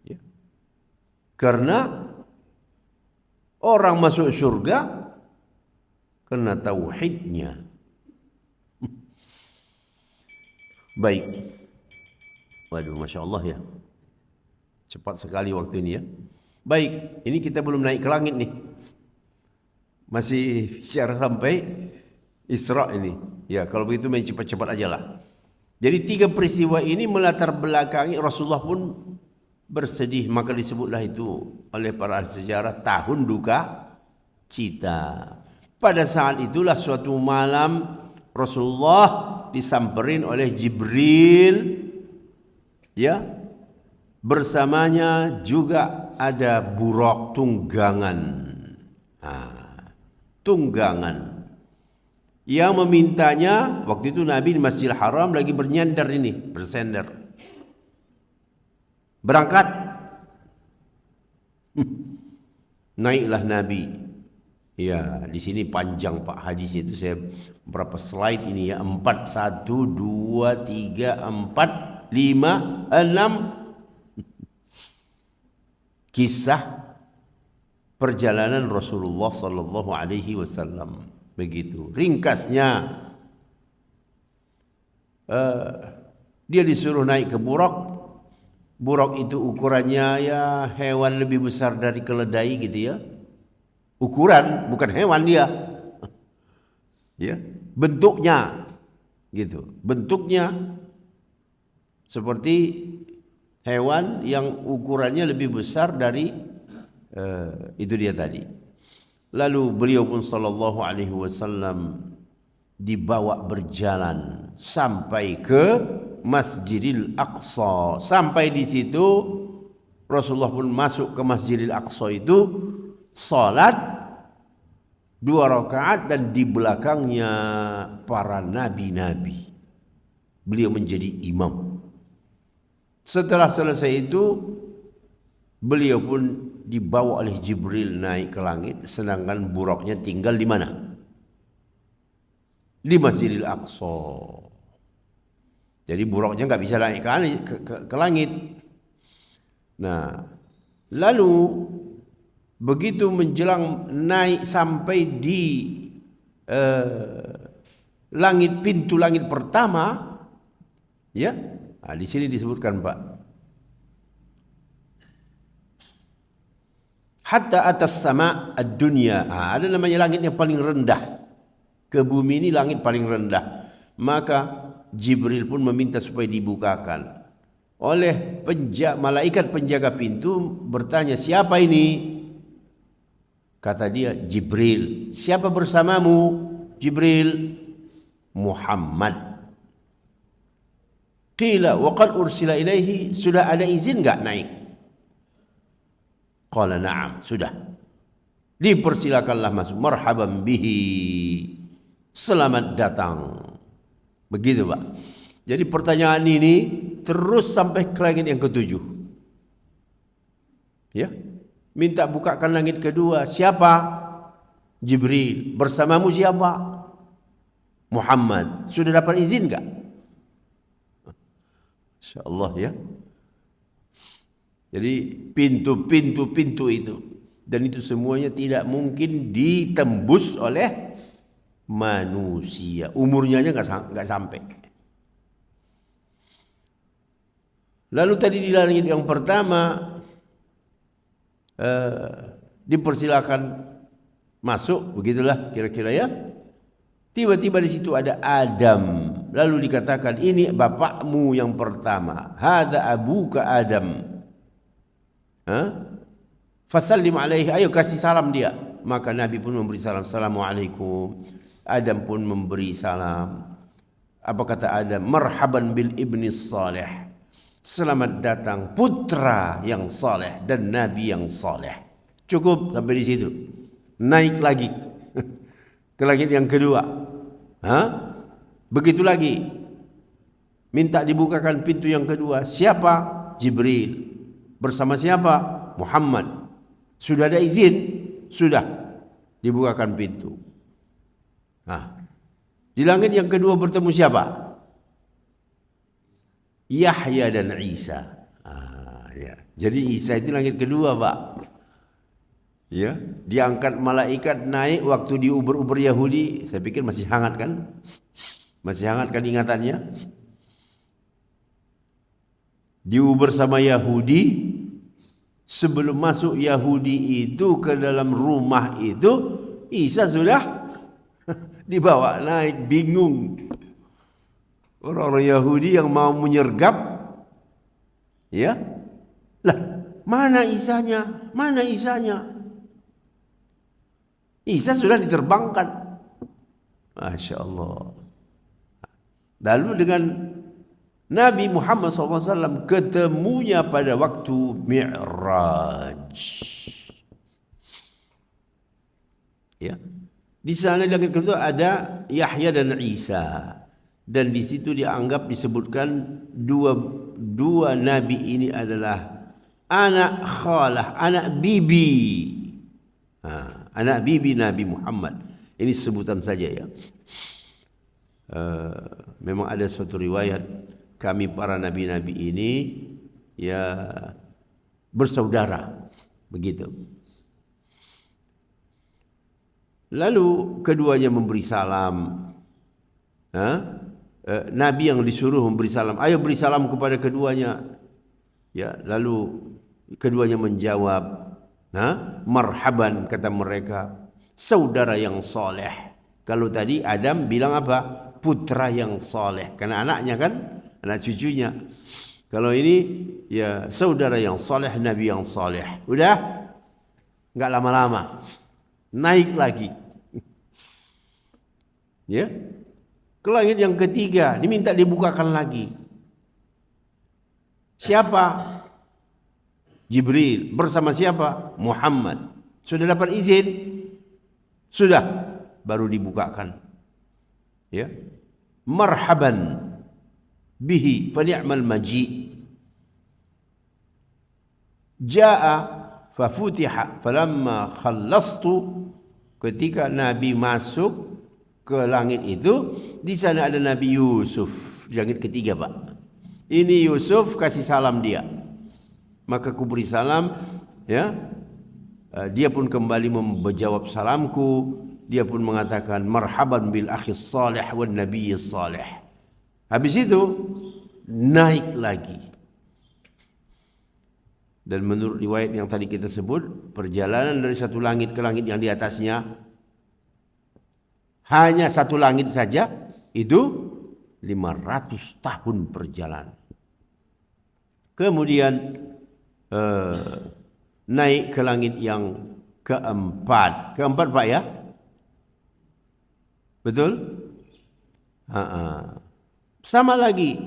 Ya. Karena orang masuk surga karena tauhidnya. Baik. Waduh, Masya Allah ya. Cepat sekali waktu ini ya. Baik, ini kita belum naik ke langit nih. Masih bicara sampai Isra ini. Ya, kalau begitu main cepat-cepat aja lah. Jadi 3 peristiwa ini melatar belakangi Rasulullah pun bersedih. Maka disebutlah itu oleh para ahli sejarah tahun duka cita. Pada saat itulah suatu malam Rasulullah disamperin oleh Jibril. Ya, bersamanya juga ada buraq tunggangan. Tunggangan yang memintanya. Waktu itu Nabi di Masjidil Haram lagi bernyandar ini, bersender. Berangkat. Naiklah Nabi. Ya, di sini panjang Pak hadis itu, saya berapa slide ini ya? 4, 1, 2, 3, 4, 5, 6 kisah perjalanan Rasulullah sallallahu alaihi wasallam. Begitu ringkasnya. Dia disuruh naik ke buraq. Buraq itu ukurannya ya hewan lebih besar dari keledai gitu ya. Ukuran, bukan hewan dia. Ya, bentuknya gitu. Bentuknya seperti hewan yang ukurannya lebih besar dari itu dia tadi. Lalu beliau pun sallallahu alaihi wasallam dibawa berjalan sampai ke Masjidil Aqsa. Sampai di situ Rasulullah pun masuk ke Masjidil Aqsa itu, salat 2 rakaat, dan di belakangnya para nabi-nabi. Beliau menjadi imam. Setelah selesai itu beliau pun dibawa oleh Jibril naik ke langit, sedangkan buraqnya tinggal di mana? Di Masjidil Aqsa. Jadi buraqnya nggak bisa naik ke langit. Nah, lalu begitu menjelang naik sampai di langit, pintu langit pertama, ya, Nah, di sini disebutkan Pak. Hatta atas sama ad-dunya. Nah, ada namanya langit yang paling rendah. Ke bumi ini langit paling rendah. Maka Jibril pun meminta supaya dibukakan. Oleh malaikat penjaga pintu bertanya, siapa ini? Kata dia, Jibril. Siapa bersamamu? Jibril. Muhammad. Qila wa qad ursila ilaihi, sudah ada izin enggak naik? Qala na'am, sudah. Dipersilakanlah masuk. Marhaban bihi. Selamat datang. Begitu Pak. Jadi pertanyaan ini terus sampai ke langit yang ketujuh. Ya. Minta bukakan langit kedua. Siapa? Jibril. Bersamamu siapa? Muhammad. Sudah dapat izin enggak? Insyaallah ya. Jadi pintu-pintu itu. Dan itu semuanya tidak mungkin ditembus oleh manusia. Umurnya aja enggak sampai. Lalu tadi di langit yang pertama dipersilakan masuk, begitulah kira-kira ya. Tiba-tiba di situ ada Adam. Lalu dikatakan, ini bapakmu yang pertama. Hadza abuka Adam. Fasallim alaihi, ayo kasih salam dia. Maka Nabi pun memberi salam. Assalamualaikum. Adam pun memberi salam. Apa kata Adam? Marhaban bil ibni salih. Selamat datang putra yang saleh dan nabi yang saleh. Cukup sampai di situ. Naik lagi ke langit yang kedua. Begitu lagi. Minta dibukakan pintu yang kedua. Siapa? Jibril. Bersama siapa? Muhammad. Sudah ada izin? Sudah. Dibukakan pintu. Di langit yang kedua bertemu siapa? Yahya dan Isa. Ya. Jadi Isa itu langit kedua Pak. Ya, diangkat malaikat naik waktu di Uber Yahudi. Saya pikir masih hangat kan? Masih hangat kan ingatannya? Di Uber sama Yahudi. Sebelum masuk Yahudi itu ke dalam rumah itu, Isa sudah dibawa naik, bingung. Orang-orang Yahudi yang mau menyergap, ya, lah mana Isanya? Mana Isanya? Isa sudah diterbangkan. Masya Allah. Lalu dengan Nabi Muhammad SAW ketemunya pada waktu Mi'raj. Ya, di sana di langit kedua ada Yahya dan Isa, dan di situ dianggap disebutkan dua nabi ini adalah anak khalah, anak bibi. Anak bibi Nabi Muhammad. Ini sebutan saja ya. Memang ada suatu riwayat kami para nabi-nabi ini ya bersaudara, begitu. Lalu keduanya memberi salam. Nabi yang disuruh memberi salam, ayo beri salam kepada keduanya. Ya, lalu keduanya menjawab, marhaban, kata mereka, saudara yang soleh. Kalau tadi Adam bilang apa? Putra yang soleh, karena anaknya kan, anak cucunya. Kalau ini ya saudara yang soleh, nabi yang soleh. Udah, nggak lama-lama naik lagi. Ya, ke langit yang ketiga diminta dibukakan lagi. Siapa? Jibril. Bersama siapa? Muhammad. Sudah dapat izin? Sudah. Baru dibukakan. Ya. Marhaban bihi fa ni'mal maji. Jaa fa futiha falamma khallastu. Ketika Nabi masuk ke langit itu, di sana ada Nabi Yusuf, di langit ketiga Pak. Ini Yusuf kasih salam dia. Maka ku beri salam, ya. Dia pun kembali menjawab salamku. Dia pun mengatakan marhaban bil akhi salih wan nabiy salih. Habis itu naik lagi. Dan menurut riwayat yang tadi kita sebut, perjalanan dari satu langit ke langit yang di atasnya hanya satu langit saja itu 500 tahun perjalanan. Kemudian naik ke langit yang keempat. Keempat Pak ya? Betul? Sama lagi.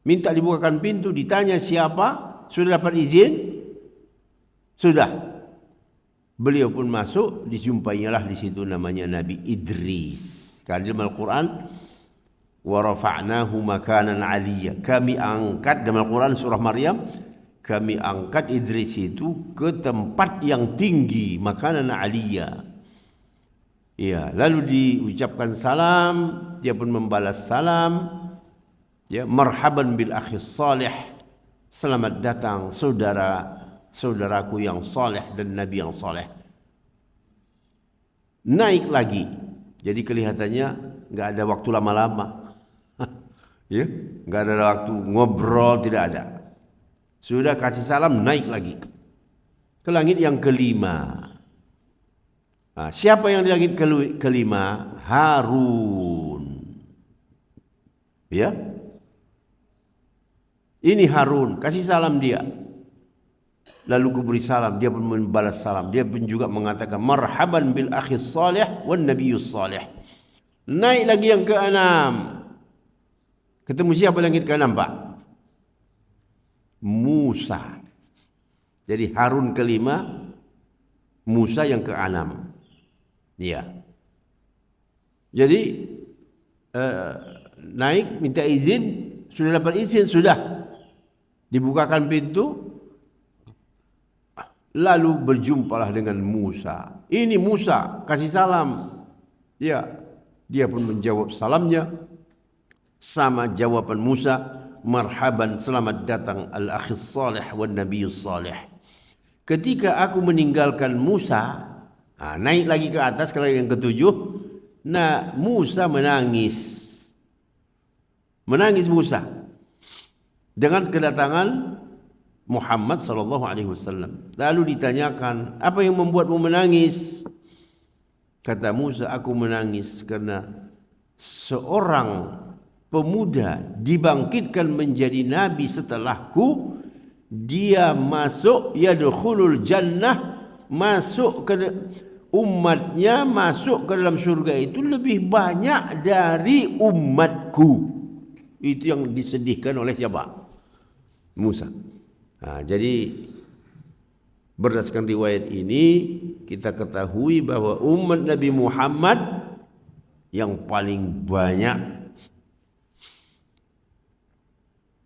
Minta dibukakan pintu, ditanya siapa? Sudah dapat izin? Sudah. Beliau pun masuk, dijumpainya di situ namanya Nabi Idris. Karena dalam Al-Quran, wa rafa'nahu makanan aliyya. Kami angkat dalam Al-Quran surah Maryam, kami angkat Idris itu ke tempat yang tinggi, makanan aliyya. Ya, lalu diucapkan salam, dia pun membalas salam. Ya, marhaban bil akhi salih. Selamat datang saudaraku yang saleh dan nabi yang saleh. Naik lagi. Jadi kelihatannya enggak ada waktu lama-lama. Ya, enggak ada waktu ngobrol, tidak ada. Sudah kasih salam, naik lagi ke langit yang kelima. Nah, siapa yang di langit kelima? Harun. Ya. Ini Harun, kasih salam dia. Lalu kuberi salam, dia pun membalas salam. Dia pun juga mengatakan marhaban bil akhi salih wan nabiyyus salih. Naik lagi yang keenam. Ketemu siapa langit keenam, Pak? Musa. Jadi Harun kelima, Musa yang keenam. Ya. Jadi naik minta izin, sudah dapat izin, sudah dibukakan pintu, lalu berjumpalah dengan Musa. Ini Musa, kasih salam. Ya, dia pun menjawab salamnya sama jawaban Musa, marhaban, selamat datang al-akhi salih wan nabiyyus salih. Ketika aku meninggalkan Musa, naik lagi ke atas ke yang ketujuh. Nah, Musa menangis. Menangis Musa dengan kedatangan Muhammad sallallahu alaihi wasallam. Lalu ditanyakan, apa yang membuatmu menangis? Kata Musa, aku menangis karena seorang pemuda dibangkitkan menjadi nabi setelahku. Dia masuk yadkhulul jannah, masuk ke umatnya, masuk ke dalam surga itu lebih banyak dari umatku. Itu yang disedihkan oleh siapa? Musa. Jadi berdasarkan riwayat ini kita ketahui bahwa umat Nabi Muhammad yang paling banyak,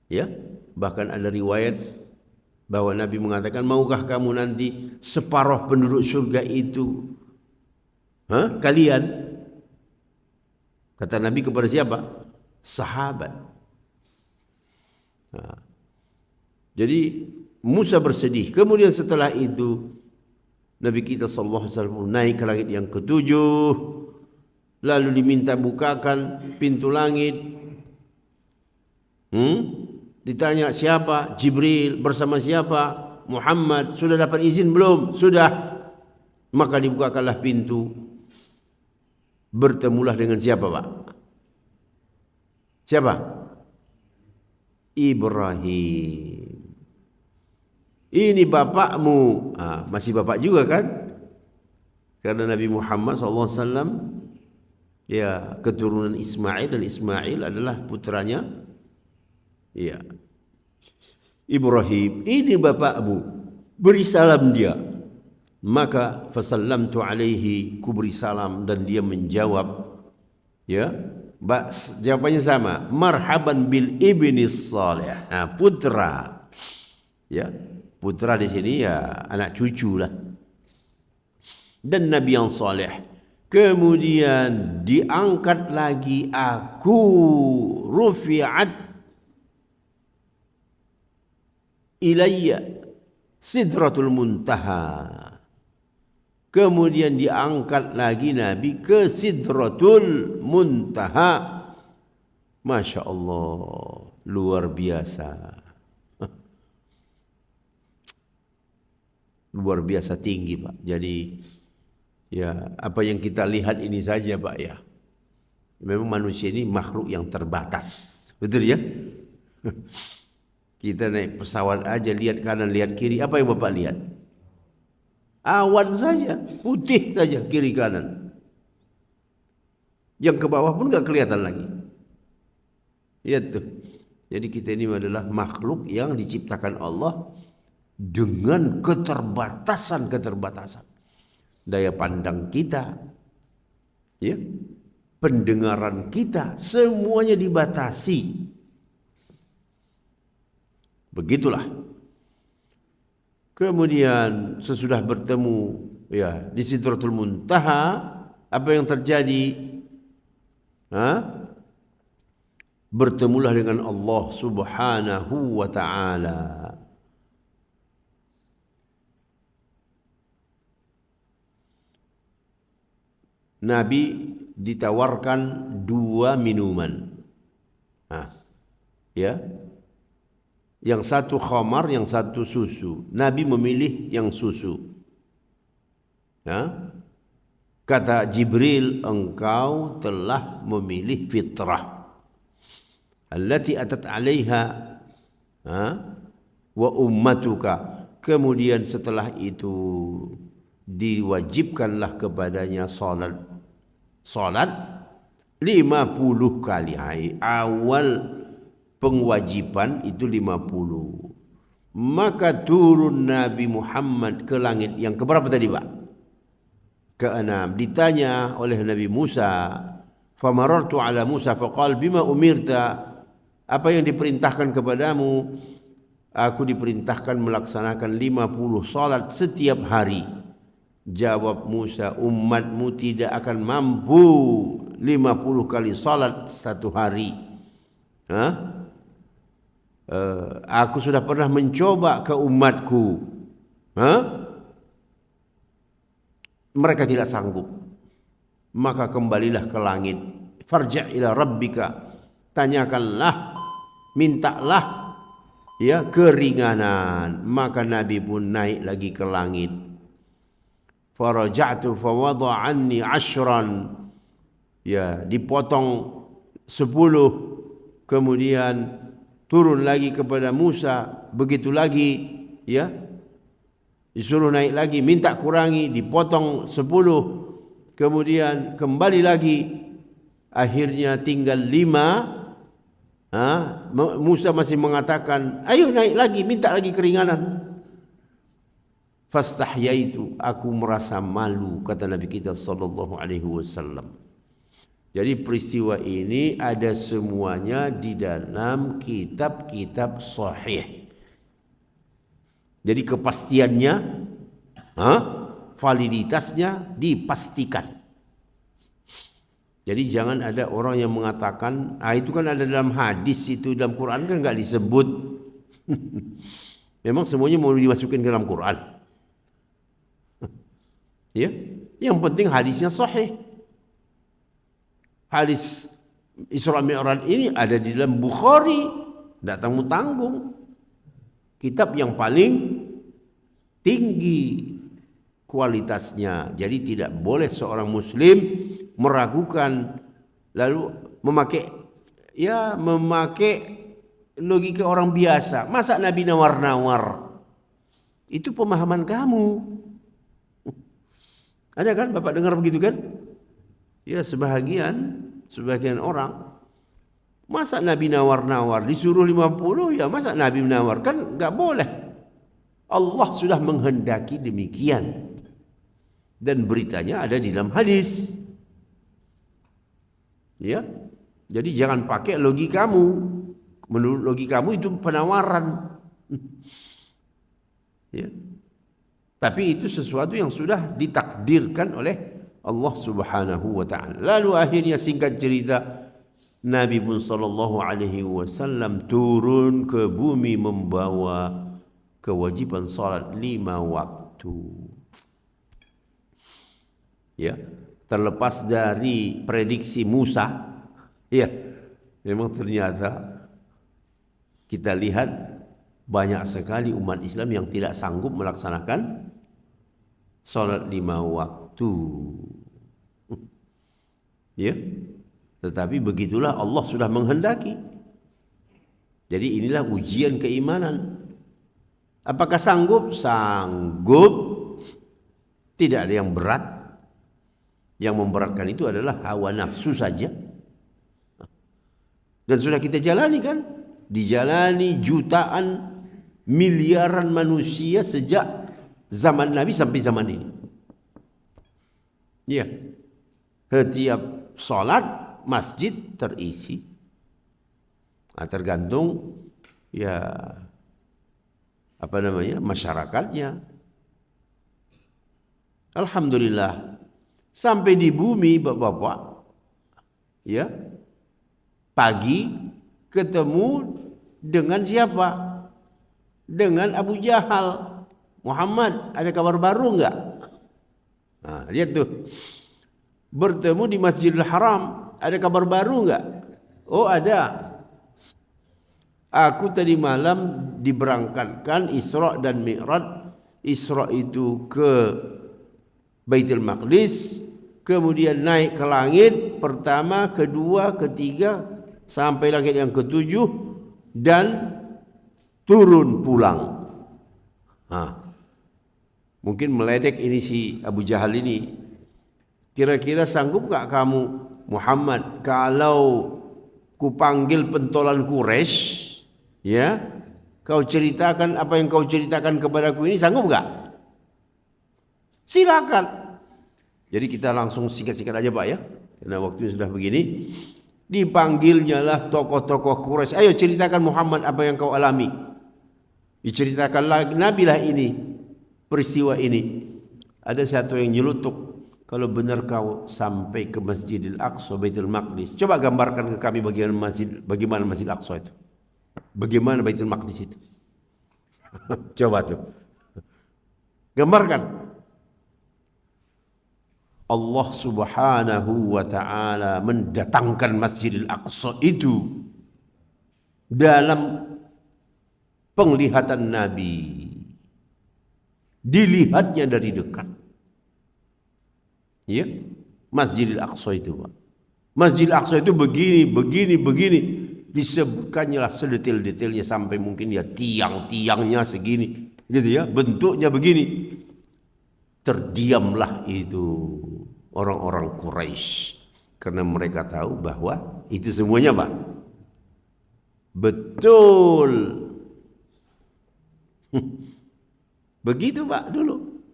ya, bahkan ada riwayat bahwa Nabi mengatakan, maukah kamu nanti separuh penduduk surga itu kalian? Kata Nabi kepada siapa? Sahabat. Jadi Musa bersedih. Kemudian setelah itu Nabi kita sallallahu alaihi wasallam naik ke langit yang ketujuh, lalu diminta bukakan pintu langit. Ditanya siapa? Jibril. Bersama siapa? Muhammad. Sudah dapat izin belum? Sudah. Maka dibukakanlah pintu. Bertemulah dengan siapa, Pak? Siapa? Ibrahim. Ini bapakmu. Masih bapak juga kan? Karena Nabi Muhammad SAW ya keturunan Ismail, dan Ismail adalah putranya ya Ibrahim. Ini bapakmu, beri salam dia. Maka fasallamtu alaihi, ku beri salam dan dia menjawab, ya, jawabannya sama, marhaban bil ibni salih. Putra, ya, putra di sini ya anak cucu lah, dan nabi yang saleh. Kemudian diangkat lagi aku, rufi'at ilayya sidratul muntaha. Kemudian diangkat lagi Nabi ke sidratul muntaha. Masya Allah. luar biasa. Luar biasa tinggi, Pak. Jadi ya apa yang kita lihat ini saja, Pak, ya. Memang manusia ini makhluk yang terbatas. Betul ya? Kita naik pesawat aja, lihat kanan, lihat kiri, apa yang Bapak lihat? Awan saja, putih saja kiri kanan. Yang ke bawah pun nggak kelihatan lagi. Lihat tuh. Jadi kita ini adalah makhluk yang diciptakan Allah dengan keterbatasan-keterbatasan. Daya pandang kita, ya, pendengaran kita, semuanya dibatasi. Begitulah. Kemudian sesudah bertemu ya di Sidratul Muntaha, apa yang terjadi? Bertemulah dengan Allah Subhanahu wa taala. Nabi ditawarkan 2 minuman. Ya. Yang satu khamar, yang satu susu. Nabi memilih yang susu. Ya. Kata Jibril, engkau telah memilih fitrah. Allati atat alaiha wa ummatuka. Kemudian setelah itu diwajibkanlah kepadanya salat. Salat 50 kali. Awal pengwajiban itu 50. Maka turun Nabi Muhammad ke langit yang keberapa tadi, Pak? Ke-6. Ditanya oleh Nabi Musa, famarartu ala Musa faqal bima umirta, apa yang diperintahkan kepadamu? Aku diperintahkan melaksanakan 50 salat setiap hari. Jawab Musa, umatmu tidak akan mampu 50 kali salat satu hari. Aku sudah pernah mencoba ke umatku. Mereka tidak sanggup. Maka kembalilah ke langit. Farja' ila rabbika. Tanyakanlah, mintalah ya keringanan. Maka Nabi pun naik lagi ke langit. Faraja'tu fawadha anni 'ashran. Ya, dipotong 10. Kemudian turun lagi kepada Musa, begitu lagi, ya. Disuruh naik lagi, minta kurangi, dipotong 10. Kemudian kembali lagi, akhirnya tinggal 5. Musa masih mengatakan, ayo naik lagi, minta lagi keringanan. Fastahyaitu, aku merasa malu, kata Nabi kita sallallahu alaihi wasallam. Jadi peristiwa ini ada semuanya di dalam kitab-kitab sahih. Jadi kepastiannya, validitasnya dipastikan. Jadi jangan ada orang yang mengatakan, itu kan ada dalam hadis, itu dalam Quran kan enggak disebut. Memang semuanya mau dimasukkan ke dalam Quran. Ya, yang penting hadisnya sahih. Hadis Isra Mi'raj ini ada di dalam Bukhari, tidak tanggung-tanggung. Kitab yang paling tinggi kualitasnya. Jadi tidak boleh seorang muslim meragukan lalu memakai logika orang biasa. Masa Nabi nawar-nawar? Itu pemahaman kamu. Ada kan Bapak dengar begitu kan? Ya sebagian orang. Masa Nabi nawar-nawar? Disuruh 50, ya masa Nabi menawar? Kan enggak boleh. Allah sudah menghendaki demikian. Dan beritanya ada di dalam hadis. Ya. Jadi jangan pakai logikamu. Menurut logikamu itu penawaran. Ya. Tapi itu sesuatu yang sudah ditakdirkan oleh Allah Subhanahu wa taala. Lalu akhirnya singkat cerita, Nabi pun sallallahu alaihi wasallam turun ke bumi membawa kewajiban salat 5 waktu. Ya, terlepas dari prediksi Musa, ya, memang ternyata Kita lihat banyak sekali umat Islam yang tidak sanggup melaksanakan sholat 5 waktu. Ya, tetapi begitulah Allah sudah menghendaki. Jadi inilah ujian keimanan. Apakah sanggup? Sanggup. Tidak ada yang berat. Yang memberatkan itu adalah hawa nafsu saja. Dan sudah kita jalani kan? Dijalani jutaan, miliaran manusia sejak zaman Nabi sampai zaman ini. Ya, setiap sholat masjid terisi. Nah, tergantung ya masyarakatnya. Alhamdulillah sampai di bumi bapak-bapak, ya, pagi ketemu dengan siapa? Dengan Abu Jahal. Muhammad, ada kabar baru enggak? Nah, lihat tuh. Bertemu di Masjidil Haram, ada kabar baru enggak? Oh, ada. Aku tadi malam diberangkatkan Isra dan Mi'raj. Isra itu ke Baitul Maqdis, kemudian naik ke langit pertama, kedua, ketiga, sampai langit yang ketujuh dan turun pulang. Mungkin meledek ini si Abu Jahal ini. Kira-kira sanggup gak kamu Muhammad kalau kupanggil pentolan Quraisy, ya, kau ceritakan apa yang kau ceritakan kepadaku ini, sanggup gak? Silakan. Jadi kita langsung singkat-singkat aja Pak ya, karena waktunya sudah begini. Dipanggilnya lah tokoh-tokoh Quraisy. Ayo ceritakan Muhammad apa yang kau alami. Diceritakan lagi Nabi lah ini, peristiwa ini. Ada satu yang nyelutuk, kalau benar kau sampai ke Masjidil Aqsa, Baitul Maqdis, coba gambarkan ke kami bagaimana Masjid Aqsa itu, bagaimana Baitul Maqdis itu. Coba tuh, gambarkan. Allah Subhanahu wa ta'ala mendatangkan Masjidil Aqsa itu dalam penglihatan Nabi. Dilihatnya dari dekat. Ya, Masjidil Aqsa itu, Pak. Masjidil Aqsa itu begini. Disebutkannya lah sedetail-detailnya sampai mungkin ya tiang-tiangnya segini, gitu ya, bentuknya begini. Terdiamlah itu orang-orang Quraisy karena mereka tahu bahwa itu semuanya Pak betul. Begitu Pak dulu.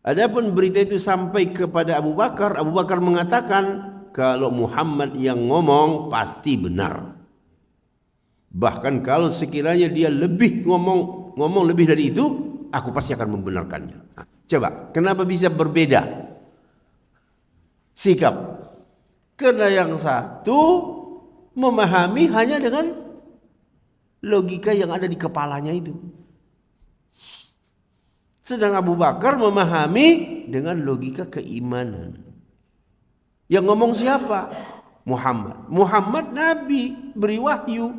Adapun berita itu sampai kepada Abu Bakar, Abu Bakar mengatakan kalau Muhammad yang ngomong pasti benar. Bahkan kalau sekiranya dia lebih ngomong lebih dari itu, aku pasti akan membenarkannya. Nah, coba, kenapa bisa berbeda sikap? Karena yang satu memahami hanya dengan logika yang ada di kepalanya itu. Sedang Abu Bakar memahami dengan logika keimanan. Yang ngomong siapa? Muhammad. Muhammad Nabi, beri wahyu.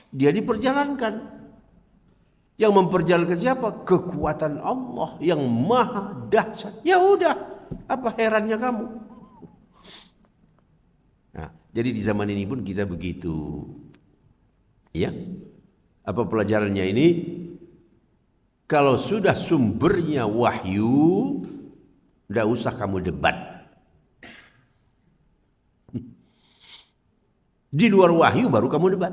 Dia diperjalankan. Yang memperjalankan siapa? Kekuatan Allah yang maha dahsyat. Ya udah, apa herannya kamu? Nah, jadi di zaman ini pun kita begitu. Ya. Apa pelajarannya ini? Kalau sudah sumbernya wahyu, tidak usah kamu debat. Di luar wahyu baru kamu debat.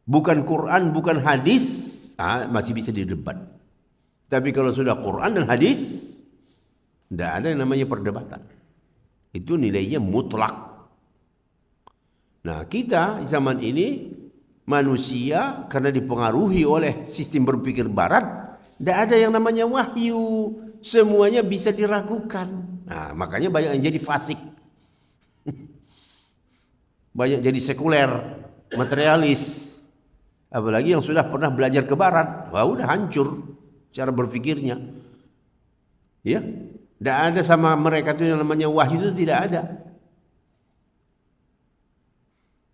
Bukan Quran, bukan hadis, masih bisa didebat. Tapi kalau sudah Quran dan hadis, tidak ada yang namanya perdebatan. Itu nilainya mutlak. Nah, kita zaman ini manusia karena dipengaruhi oleh sistem berpikir barat, tidak ada yang namanya wahyu. Semuanya bisa diragukan. Nah, makanya banyak yang jadi fasik. Banyak jadi sekuler, materialis. Apalagi yang sudah pernah belajar ke barat, wah udah hancur cara berpikirnya. Ya, tidak ada sama mereka itu yang namanya wahyu, itu tidak ada.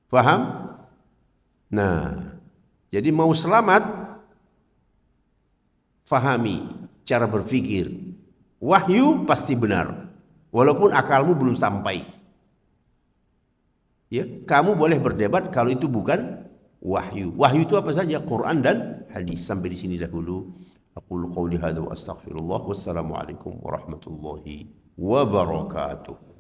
Paham? Nah, jadi mau selamat, fahami cara berpikir. Wahyu pasti benar, walaupun akalmu belum sampai. Ya, kamu boleh berdebat kalau itu bukan wahyu. Wahyu itu apa saja? Quran dan hadis. Sampai di sini dahulu. Aqulu qawli hadza wa astaghfirullah. Wassalamualaikum warahmatullahi wabarakatuh.